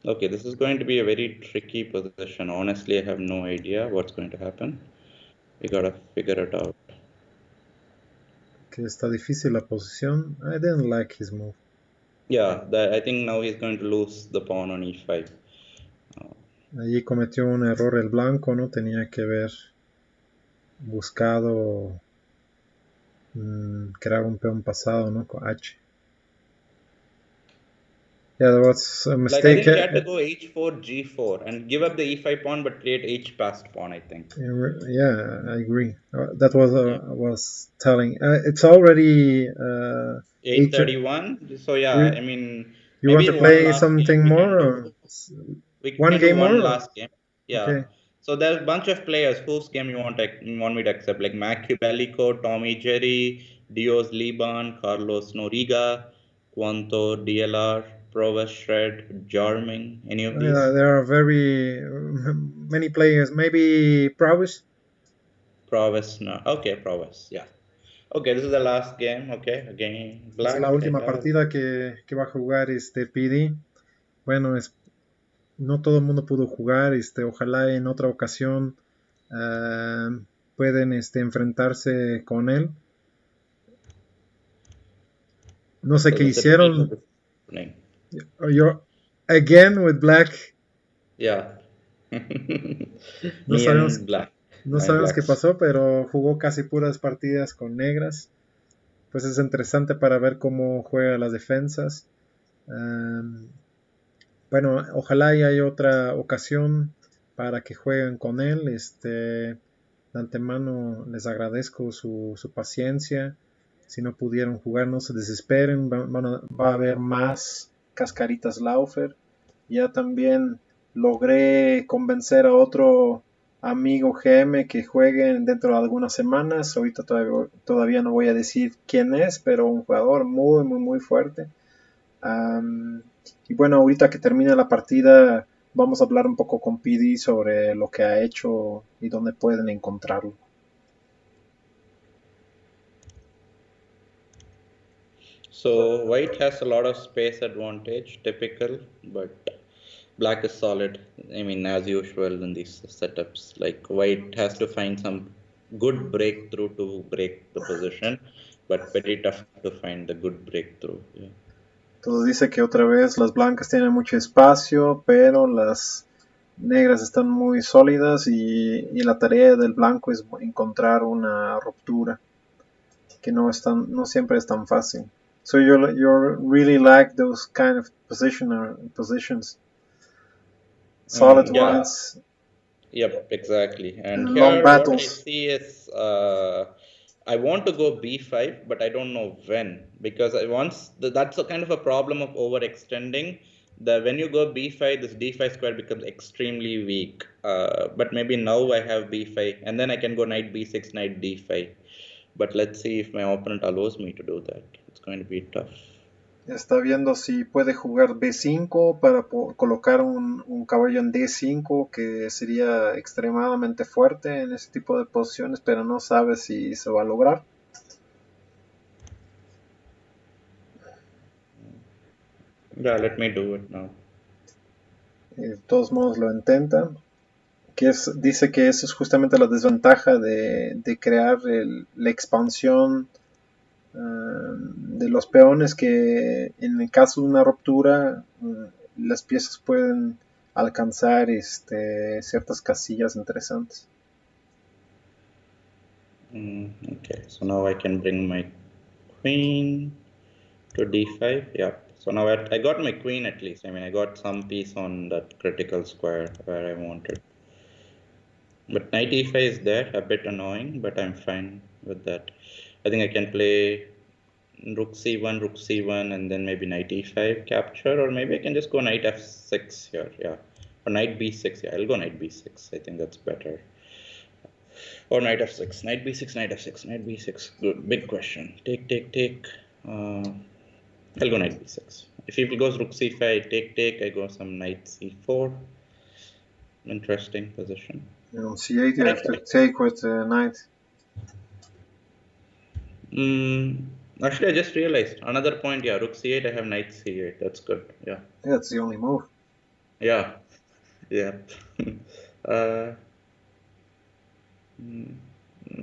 Okay, this is going to be a very tricky position. Honestly, I have no idea what's going to happen. We gotta figure it out. que está difícil la posición. I didn't like his move. Yeah, I think now he's going to lose the pawn on e5. Allí cometió un error el blanco, ¿no? Tenía que haber buscado crear un peón pasado, ¿no? Con H. Yeah, there was a Like, I mistake. think he had to go h4, g4, and give up the e5 pawn, but create h passed pawn, I think. Yeah, I agree. That was Yeah. I was telling. It's already 8. 8:31. So yeah, You I mean, you want maybe to in one play last game something we more? can Or do. We one can do game one more? Or? last game. Yeah. Okay. So there's a bunch of players whose game you want me to accept, like Machiavellico, Tommy Jerry, Dios Liban, Carlos Noriga, Quanto, DLR, Proves Shred, Jarming. Any of these? There are very many players. Maybe Prowess. Proves, no. Okay, Proves. Yeah. Okay, this is the last game. Okay, again, Es la black. I última have. partida que va a jugar PD. Bueno, no todo el mundo pudo jugar. Ojalá en otra ocasión pueden enfrentarse con él. No sé So qué this is the name of hicieron. this name. You're again with black. Yeah. No Me sabemos, and black. no My sabemos qué blacks. pasó, pero jugó casi puras partidas con negras. Pues es interesante para ver cómo juega las defensas. Bueno, ojalá y haya otra ocasión para que jueguen con él. De antemano les agradezco su paciencia Si no pudieron jugar, no se desesperen, va a haber más Kaskarita Läufer. Ya también logré convencer a otro amigo GM que juegue dentro de algunas semanas. Ahorita todavía no voy a decir quién es, pero un jugador muy, muy, muy fuerte. Y bueno, ahorita que termine la partida, vamos a hablar un poco con PD sobre lo que ha hecho y dónde pueden encontrarlo. So white has a lot of space advantage, typical, but black is solid. I mean, as usual in these setups, like white has to find some good breakthrough to break the position, but very tough to find the good breakthrough. Yeah. Todo dice que otra vez las blancas tienen mucho espacio, pero las negras están muy sólidas y la tarea del blanco es encontrar una ruptura, que no siempre es tan fácil. So you really like those kind of positions, solid Yeah, ones, yep, exactly. And long here, what I battles. see is I want to go b5, but I don't know when because that's a kind of a problem of overextending. When you go b5, this d5 square becomes extremely weak. But maybe now I have b5, and then I can go knight b6, knight d5. But let's see if my opponent allows me to do that. It's going to be tough. Está viendo si puede jugar B5 para colocar un caballo en D5, que sería extremadamente fuerte en ese tipo de posiciones, pero no sabe si se va a lograr. Yeah, let me do it now. De todos modos lo intenta. Dice que eso es justamente la desventaja de crear la expansión de los peones, que en el caso de una ruptura las piezas pueden alcanzar ciertas casillas interesantes. Okay, so now I can bring my queen to d5. Yeah, so now I got my queen at least. I mean, I got some piece on that critical square where I wanted. But knight e5 is there, a bit annoying, but I'm fine with that. I think I can play rook c1, and then maybe knight e5 capture, or maybe I can just go knight f6 here. Yeah, or knight b6. Yeah, I'll go knight b6. I think that's better. Or knight f6, knight b6, knight f6, knight b6. Good, big question. Take. I'll go knight b6. If he goes rook c5, I take. I go some knight c4. Interesting position. On c8 you have to take with knight. Actually, I just realized another point. Yeah, rook c8. I have knight c8. That's good. Yeah. That's the only move. Yeah. Yeah. uh,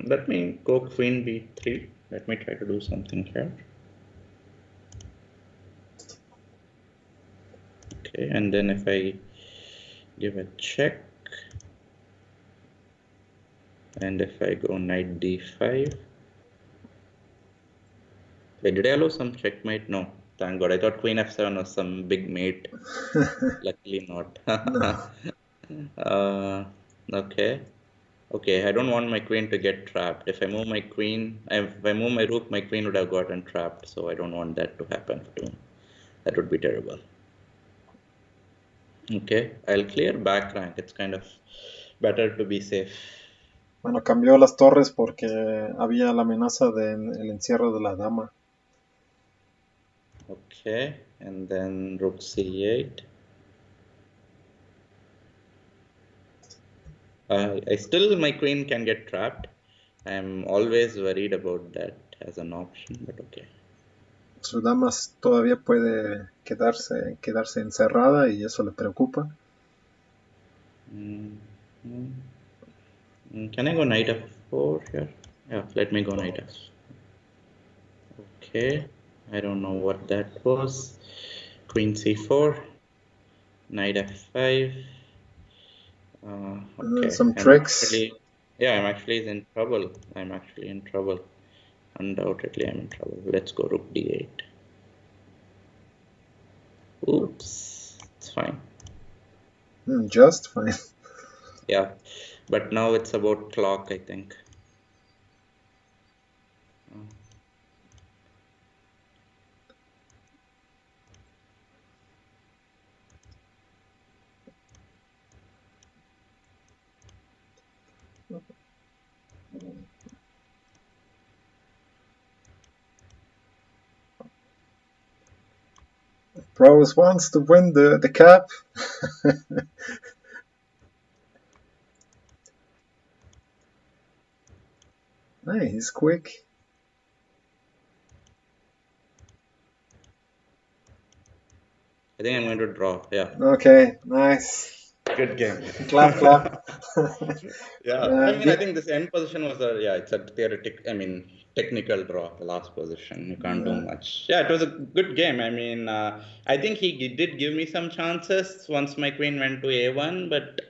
Let me go queen b3. Let me try to do something here. Okay, and then if I give a check, and if I go knight d5, wait, did I allow some checkmate? No, thank God. I thought queen f7 was some big mate. Luckily not. Okay. Okay, I don't want my queen to get trapped. If I move my rook, my queen would have gotten trapped. So I don't want that to happen too. That would be terrible. Okay, I'll clear back rank. It's kind of better to be safe. Bueno, cambió las torres porque había la amenaza del encierro de la dama. Okay, and then rook c8. My queen can get trapped. I'm always worried about that as an option, but okay. Su dama todavía puede quedarse encerrada y eso le preocupa. Can I go knight f4 here? Yeah, let me go knight f. Okay, I don't know what that was. Queen c4, knight f5. Okay, Some tricks. I'm actually in trouble. Undoubtedly, I'm in trouble. Let's go rook d8. Oops, it's fine. Just fine. Yeah, but now it's about clock, I think. Pros wants to win the cap. Hey, he's quick. I think I'm going to draw. Yeah. Okay, nice. Good game. Clap, clap. Yeah, I mean, I The, think this end position was a, yeah, it's a theoretic, I mean, technical draw, the last position. You can't do uh, much. Yeah, it was a good game. I mean, I think did give me some chances once my queen went to A1, but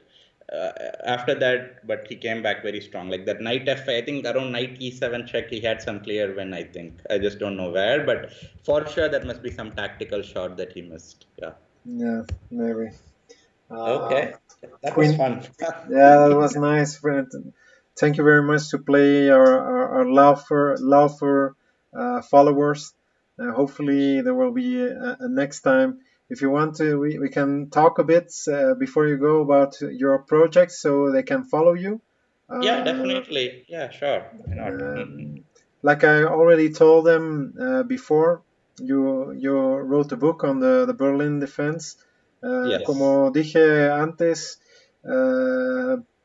uh, after that, but he came back very strong. Like that knight F5, I think around knight E7 check, he had some clear win, I think. I just don't know where, but for sure, that must be some tactical shot that he missed. Yeah. yeah, maybe. Uh, Okay, that was Queen. fun. Yeah, that was nice. Thank you very much to play our Laufer followers. Hopefully, there will be a next time. If you want to, we can talk a bit before you go about your project so they can follow you. Yeah, Uh, definitely. Yeah, sure. Why not? um, like I already told them before, you wrote a book on the Berlin defense. Yes. Como dije antes,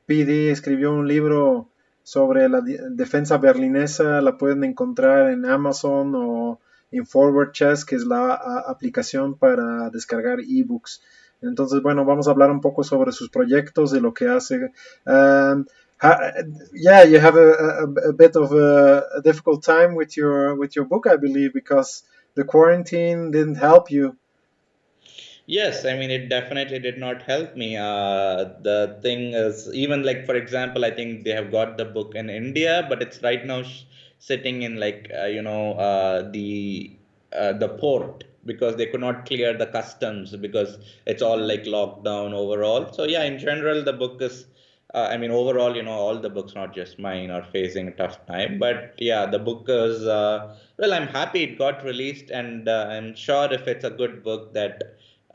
PD escribió un libro sobre la defensa berlinesa. La pueden encontrar en Amazon o en Forward Chess, que es la aplicación para descargar ebooks. Entonces, bueno, vamos a hablar un poco sobre sus proyectos, de lo que hace. Um, ha- yeah, you have a bit of a difficult time with your book, I believe, because the quarantine didn't help you. Yes, I mean, it definitely did not help me. The thing is, even like, for example, I think they have got the book in India, but it's right now sitting in like, the port because they could not clear the customs because it's all Mhm. like locked down overall. So yeah, in general, the book is, I mean, overall, all the books, not just mine, are facing a tough time. But yeah, the book is, well, I'm happy it got released, and I'm sure if it's a good book that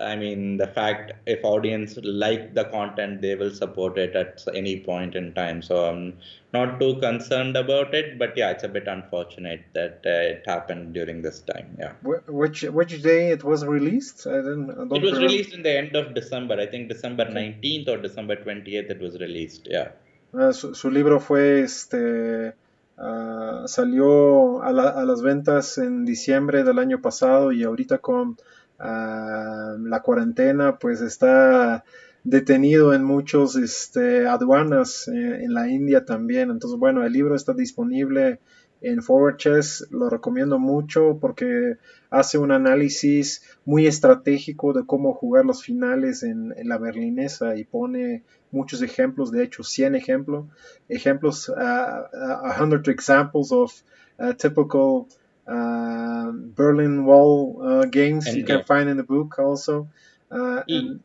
I mean, the fact if audience like the content, they will support it at any point in time. So I'm not too concerned about it. But yeah, it's a bit unfortunate that it happened during this time. Yeah, Which day it was released? I it don't was remember. released in the end of December. I think December Okay. 19th or December 20th. It was released. Yeah. Su libro fue salió a las ventas en diciembre del año pasado y ahorita con la cuarentena pues está detenido en muchos aduanas en la India también. Entonces, bueno, el libro está disponible en Forward Chess, lo recomiendo mucho porque hace un análisis muy estratégico de cómo jugar los finales en la berlinesa y pone muchos ejemplos, de hecho 100 ejemplos, 100 examples of typical Berlin Wall games you can Endgame. find in the book also, uh, E. and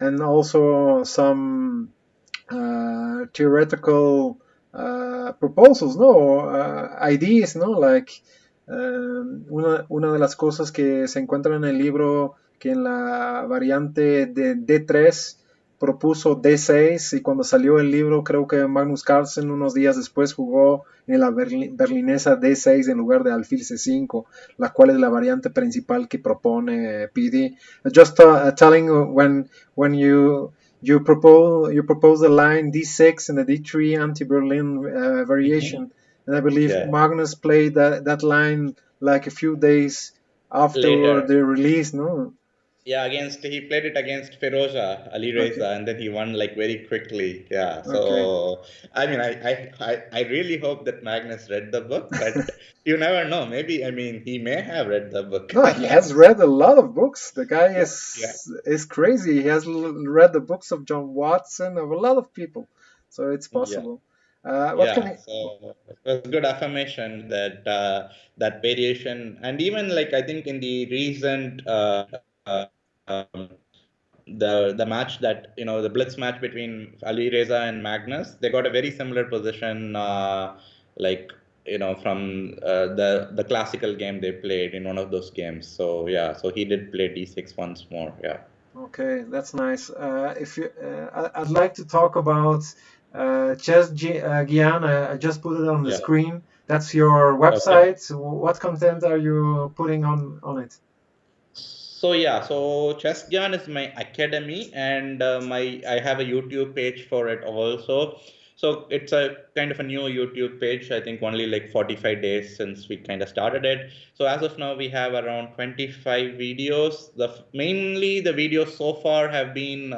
and also some theoretical proposals, no, ideas, no, like una de las cosas que se encuentra en el libro que en la variante de D3 propuso D6 y cuando salió el libro creo que Magnus Carlsen unos días después jugó en la berlinesa D6 en lugar de alfil C5, la cual es la variante principal que propone PD. Just telling when you propose the line D6 and the D3 anti-Berlin variation, and I believe Yeah. Magnus played that line like a few days after Later. the release, no? Yeah, against he played it against Feroza Ali Okay, Reza, and then he won like very quickly. Yeah, okay. so I mean, I really hope that Magnus read the book, but you never know. Maybe I mean he may have read the book. No, he has read a lot of books. The guy Yeah, is crazy. He has read the books of John Watson of a lot of people, so it's yeah, possible. What can yeah. I? So it was good affirmation that that variation, and even like I think in the recent um, the match that the blitz match between Ali Reza and Magnus, they got a very similar position, like from the classical game they played in one of those games. So yeah, so he did play D6 once more. Yeah. Okay, that's nice. If you, I'd like to talk about. Gian, I just put it on the Yeah. screen. That's your Okay. website. What content are you putting on it? So yeah, so ChessGyan is my academy, and my I have a YouTube page for it also. So it's a kind of a new YouTube page. I think only like 45 days since we kind of started it. So as of now, we have around 25 videos. Mainly the videos so far have been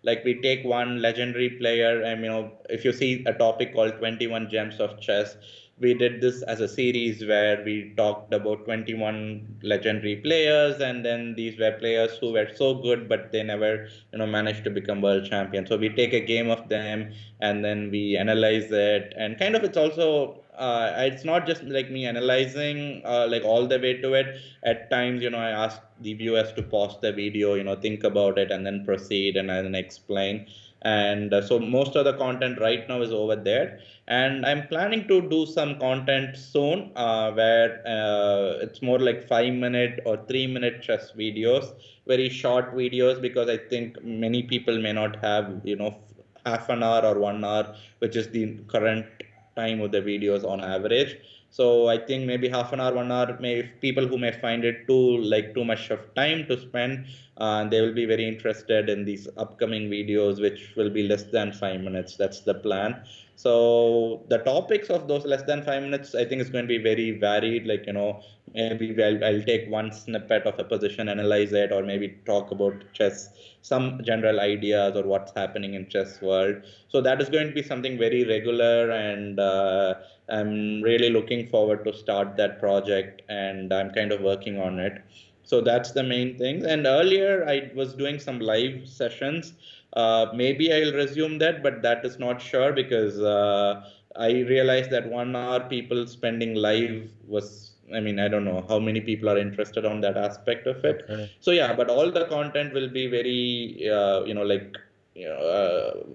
like we take one legendary player, and if you see a topic called 21 Gems of Chess, we did this as a series where we talked about 21 legendary players, and then these were players who were so good but they never managed to become world champion. So we take a game of them and then we analyze it, and kind of it's also it's not just like me analyzing like all the way to it. At times, I ask the viewers to pause the video, think about it and then proceed and then explain. And so most of the content right now is over there, and I'm planning to do some content soon where it's more like 5 minute or 3 minute chess videos, very short videos, because I think many people may not have half an hour or 1 hour, which is the current time of the videos on average. So I think maybe half an hour, 1 hour, may if people who may find it too much of time to spend, they will be very interested in these upcoming videos, which will be less than 5 minutes. That's the plan. So the topics of those less than 5 minutes, I think, is going to be very varied. Like, maybe I'll take one snippet of a position, analyze it, or maybe talk about chess, some general ideas or what's happening in chess world. So that is going to be something very regular, and I'm really looking forward to start that project, and I'm kind of working on it. So that's the main thing. And earlier I was doing some live sessions. Maybe I'll resume that, but that is not sure, because I realized that 1 hour people spending live was, I mean, I don't know how many people are interested on that aspect of it. Okay. So yeah, but all the content will be very, like,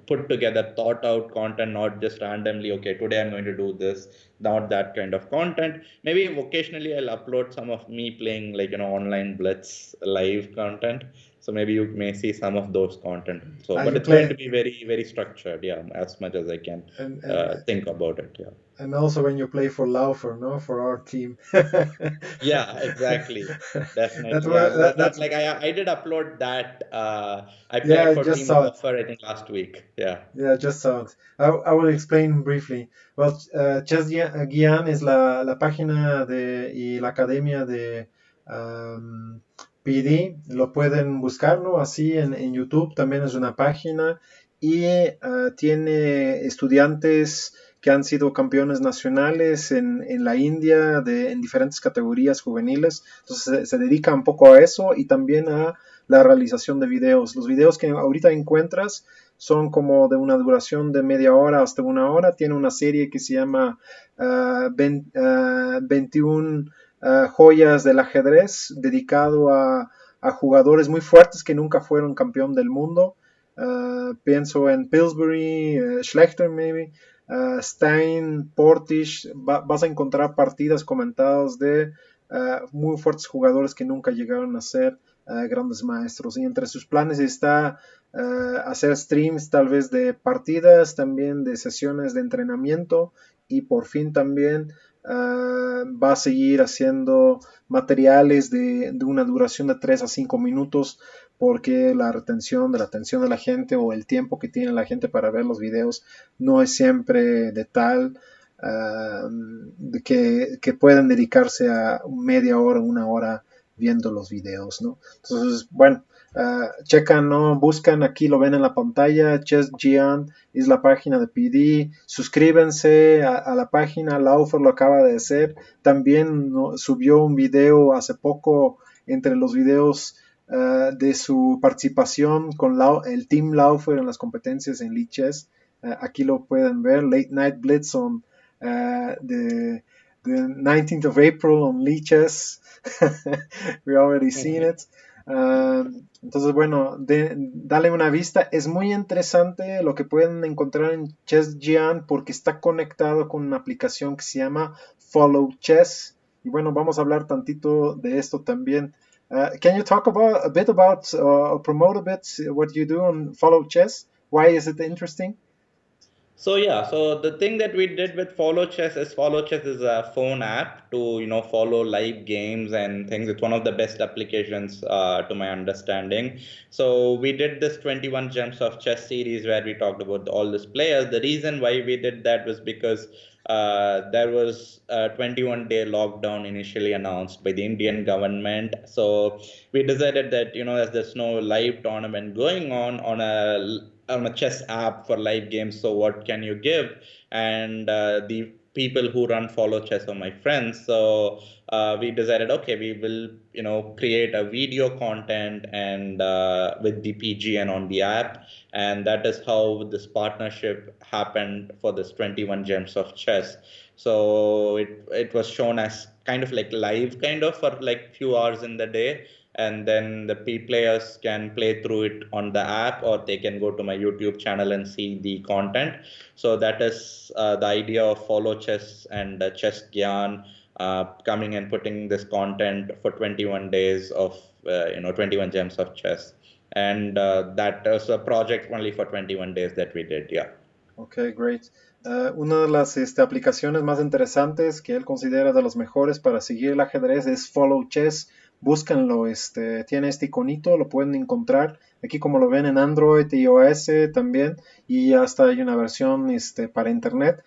put together, thought out content, not just randomly, okay, today I'm going to do this, not that kind of content. Maybe occasionally I'll upload some of me playing, like, online blitz live content. So maybe you may see some of those content. So, but You it's going to play be very, very structured. Yeah, as much as I can and think about it. Yeah. and also when you play for Laufer, no, for our team. Yeah, exactly. That's Definitely. Yeah. what That that's like I did upload that. I yeah. played I for just Team saw it. Laufer, I think, last week. Yeah. Yeah, just saw it. I will explain briefly. Well, Guian es la página y la academia de PD. Lo pueden buscar, ¿no? Así en YouTube también es una página y tiene estudiantes que han sido campeones nacionales en la India en diferentes categorías juveniles. Entonces se dedica un poco a eso y también a la realización de videos. Los videos que ahorita encuentras son como de una duración de media hora hasta 1 hora. Tiene una serie que se llama 21 joyas del ajedrez, dedicado a jugadores muy fuertes que nunca fueron campeón del mundo. Pienso en Pillsbury, Schlechter, maybe, Stein, Portisch. Vas a encontrar partidas comentadas de muy fuertes jugadores que nunca llegaron a ser grandes maestros. Y entre sus planes está hacer streams tal vez de partidas, también de sesiones de entrenamiento, y por fin también va a seguir haciendo materiales de una duración de 3 a 5 minutos, porque la atención de la gente, o el tiempo que tiene la gente para ver los videos, no es siempre de tal que pueden dedicarse a media hora, 1 hora viendo los videos, ¿no? Entonces, bueno, checan, ¿no? Buscan, aquí lo ven en la pantalla, Chess Gian es la página de PD, suscríbanse a la página. Laufer lo acaba de hacer, también, ¿no? Subió un video hace poco, entre los videos de su participación con el Team Laufer en las competencias en Lichess. Aquí lo pueden ver, Late Night Blitz on the 19th of April on Lichess. We already seen it. Entonces, bueno, dale una vista. Es muy interesante lo que pueden encontrar en Chess Gian, porque está conectado con una aplicación que se llama Follow Chess. Y bueno, vamos a hablar tantito de esto también. Can you talk a bit about promote a bit what you do on Follow Chess? Why is it interesting? So yeah, so the thing that we did with Follow Chess is a phone app to follow live games and things. It's one of the best applications to my understanding. So we did this 21 Gems of Chess series where we talked about all these players. The reason why we did that was because there was a 21-day lockdown initially announced by the Indian government. So we decided that as there's no live tournament going on a chess app for live games, so what can you give? And the people who run Follow Chess are my friends, so we decided, okay, we will create a video content and with the PGN on the app, and that is how this partnership happened for this 21 Gems of Chess. So it was shown as kind of like live, kind of for like few hours in the day, and then the players can play through it on the app, or they can go to my YouTube channel and see the content. So that is the idea of Follow Chess and Chess Gyan, coming and putting this content for 21 days of 21 gems of chess, and that was a project only for 21 days that we did. Yeah. Ok, great. Una de las aplicaciones más interesantes que él considera de los mejores para seguir el ajedrez es Follow Chess. Búscanlo, tiene este iconito, lo pueden encontrar aquí como lo ven en Android y iOS también, y hasta hay una versión para internet.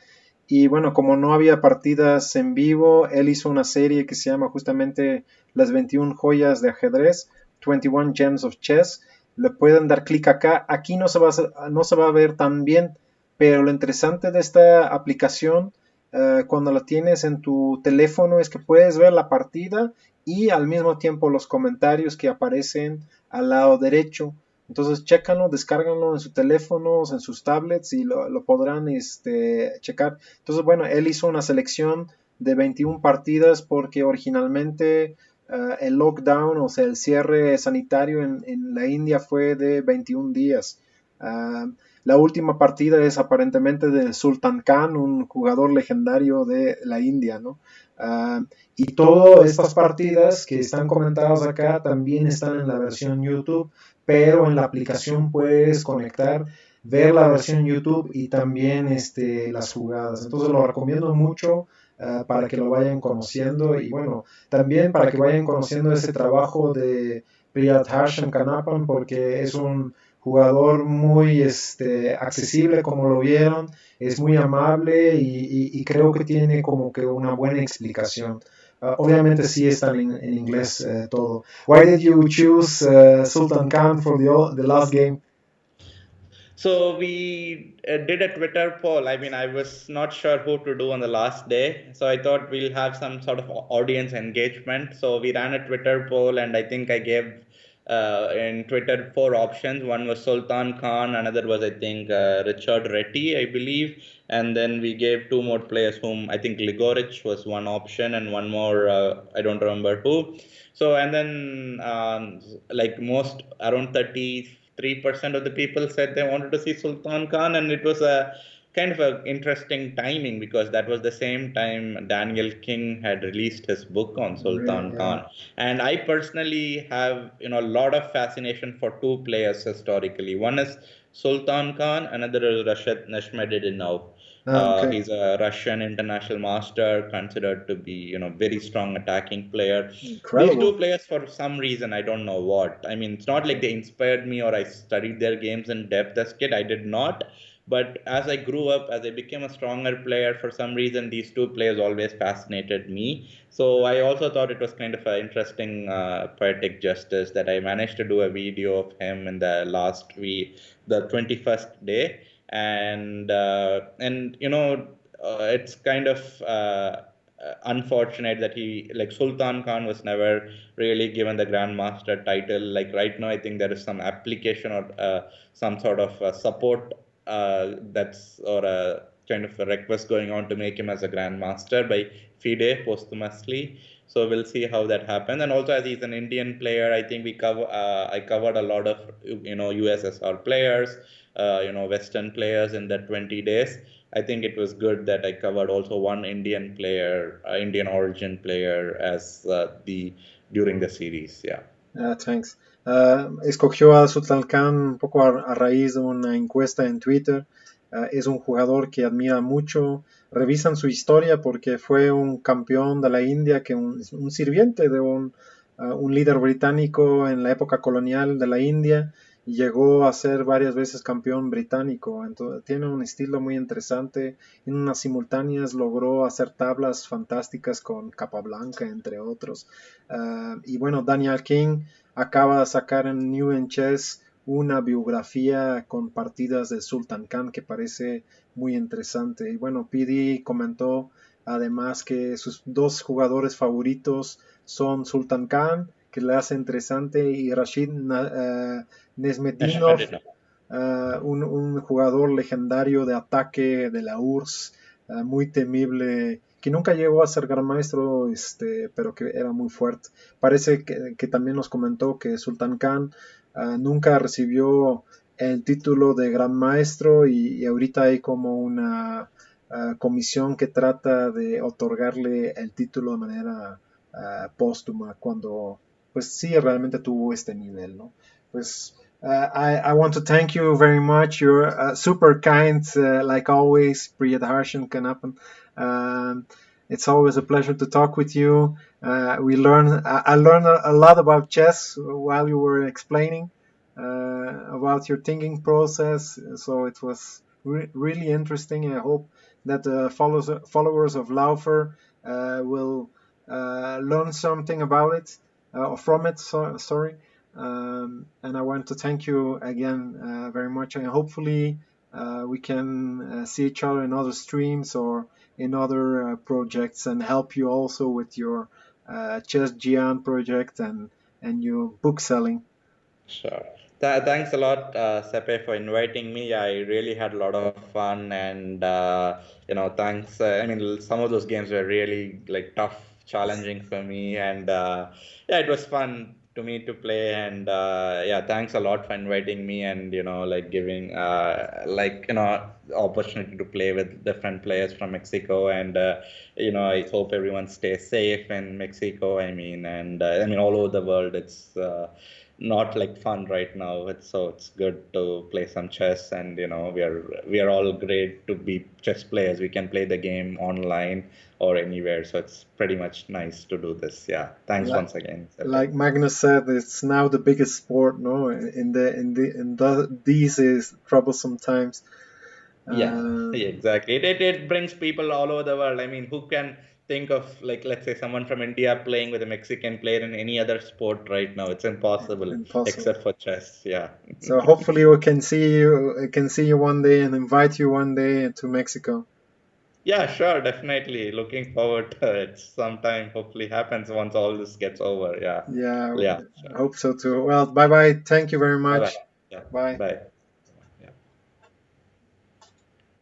Y bueno, como no había partidas en vivo, él hizo una serie que se llama justamente Las 21 joyas de ajedrez, 21 Gems of Chess. Le pueden dar clic acá. Aquí no se va a ver tan bien, pero lo interesante de esta aplicación, cuando la tienes en tu teléfono, es que puedes ver la partida y al mismo tiempo los comentarios que aparecen al lado derecho. Entonces, chécanlo, descárganlo en sus teléfonos, en sus tablets y lo podrán checar. Entonces, bueno, él hizo una selección de 21 partidas porque originalmente el lockdown, o sea, el cierre sanitario en la India fue de 21 días. La última partida es aparentemente de Sultan Khan, un jugador legendario de la India, ¿no? Y todas estas partidas que están comentadas acá también están en la versión YouTube, pero en la aplicación puedes conectar, ver la versión YouTube y también las jugadas. Entonces lo recomiendo mucho para que lo vayan conociendo, y bueno, también para que vayan conociendo ese trabajo de Priyadharshan Kannappan, porque es un jugador muy accesible, como lo vieron, es muy amable y creo que tiene como que una buena explicación. Obviamente sí está en inglés todo. Why did you choose Sultan Khan for the last game? So we did a Twitter poll. I mean, I was not sure who to do on the last day, so I thought we'll have some sort of audience engagement. So we ran a Twitter poll, and I think I gave in Twitter four options. One was Sultan Khan, another was, I think, Richard Retty, I believe, and then we gave two more players whom I think Ligorich was one option, and one more I don't remember who. So and then like most around 33% of the people said they wanted to see Sultan Khan, and it was a kind of an interesting timing because that was the same time Daniel King had released his book on Really, Sultan yeah. Khan. And I personally have a lot of fascination for two players historically. One is Sultan Khan, another is Rashid Nashmedinov. Okay. He's a Russian international master, considered to be, very strong attacking player. These two Incredible. players, for some reason, I don't know what. I mean, it's not like Okay. they inspired me or I studied their games in depth as kid. I did not. But as I grew up, as I became a stronger player, for some reason, these two players always fascinated me. So I also thought it was kind of an interesting poetic justice that I managed to do a video of him in the last week, the 21st day, and it's kind of unfortunate that he, like, Sultan Khan was never really given the grandmaster title. Like right now I think there is some application or some sort of support that's or a kind of a request going on to make him as a grandmaster by FIDE posthumously. So we'll see how that happens. And also, as he's an Indian player, I think I covered a lot of USSR players, Western players in that 20 days. I think it was good that I covered also one Indian player, Indian origin player, as the during the series. Yeah. Thanks. Escogió a Sultan Khan un poco a raíz de una encuesta en Twitter. es un jugador que admira mucho. Revisan su historia porque fue un campeón de la India, que un sirviente de un líder británico en la época colonial de la India y llegó a ser varias veces campeón británico. Entonces, tiene un estilo muy interesante. En unas simultáneas logró hacer tablas fantásticas con Capablanca, entre otros. Y bueno, Daniel King acaba de sacar en New en Chess una biografía con partidas de Sultan Khan que parece muy interesante. Y bueno, PD comentó además que sus dos jugadores favoritos son Sultan Khan, que le hace interesante, y Rashid Nesmedinov, Nashville. un jugador legendario de ataque de la URSS, muy temible, que nunca llegó a ser gran maestro, pero que era muy fuerte. Parece que también nos comentó que Sultan Khan nunca recibió el título de gran maestro y ahorita hay como una comisión que trata de otorgarle el título de manera póstuma cuando pues sí realmente tuvo este nivel, ¿no? Pues I want to thank you very much. You're super kind, like always, Priyadharshan Kannappan. Um, it's always a pleasure to talk with you. I learned a lot about chess while you were explaining about your thinking process. So it was really interesting. I hope that the followers of Laufer will learn something about it, or from it. Sorry. And I want to thank you again very much. And hopefully, we can see each other in other streams or in other projects and help you also with your Chess Gian project and your book selling. Sure. Thanks a lot, Sepe, for inviting me. I really had a lot of fun, and thanks. I mean, some of those games were really like tough, challenging for me, and yeah, it was fun to me to play. And yeah, thanks a lot for inviting me, and like giving the opportunity to play with different players from Mexico. And I hope everyone stays safe in Mexico. I mean, and I mean all over the world. It's not like fun right now. It's good to play some chess, and we are all great to be chess players. We can play the game online or anywhere, so it's pretty much nice to do this. Yeah, thanks Like, once again, Sepe. like Magnus said, it's now the biggest sport, no, these is troublesome times. Yeah, Uh, yeah, exactly. It brings people all over the world. I mean, who can think of, like, let's say someone from India playing with a Mexican player in any other sport right now? It's impossible Impossible. except for chess. Yeah. So hopefully we can see you one day and invite you one day to Mexico. Yeah, sure, definitely. Looking forward to it. Sometime hopefully happens once all this gets over. Yeah. Yeah, Yeah, I sure. hope so too. Well, bye bye. Thank you very Bye bye. much. Yeah. Bye. Bye.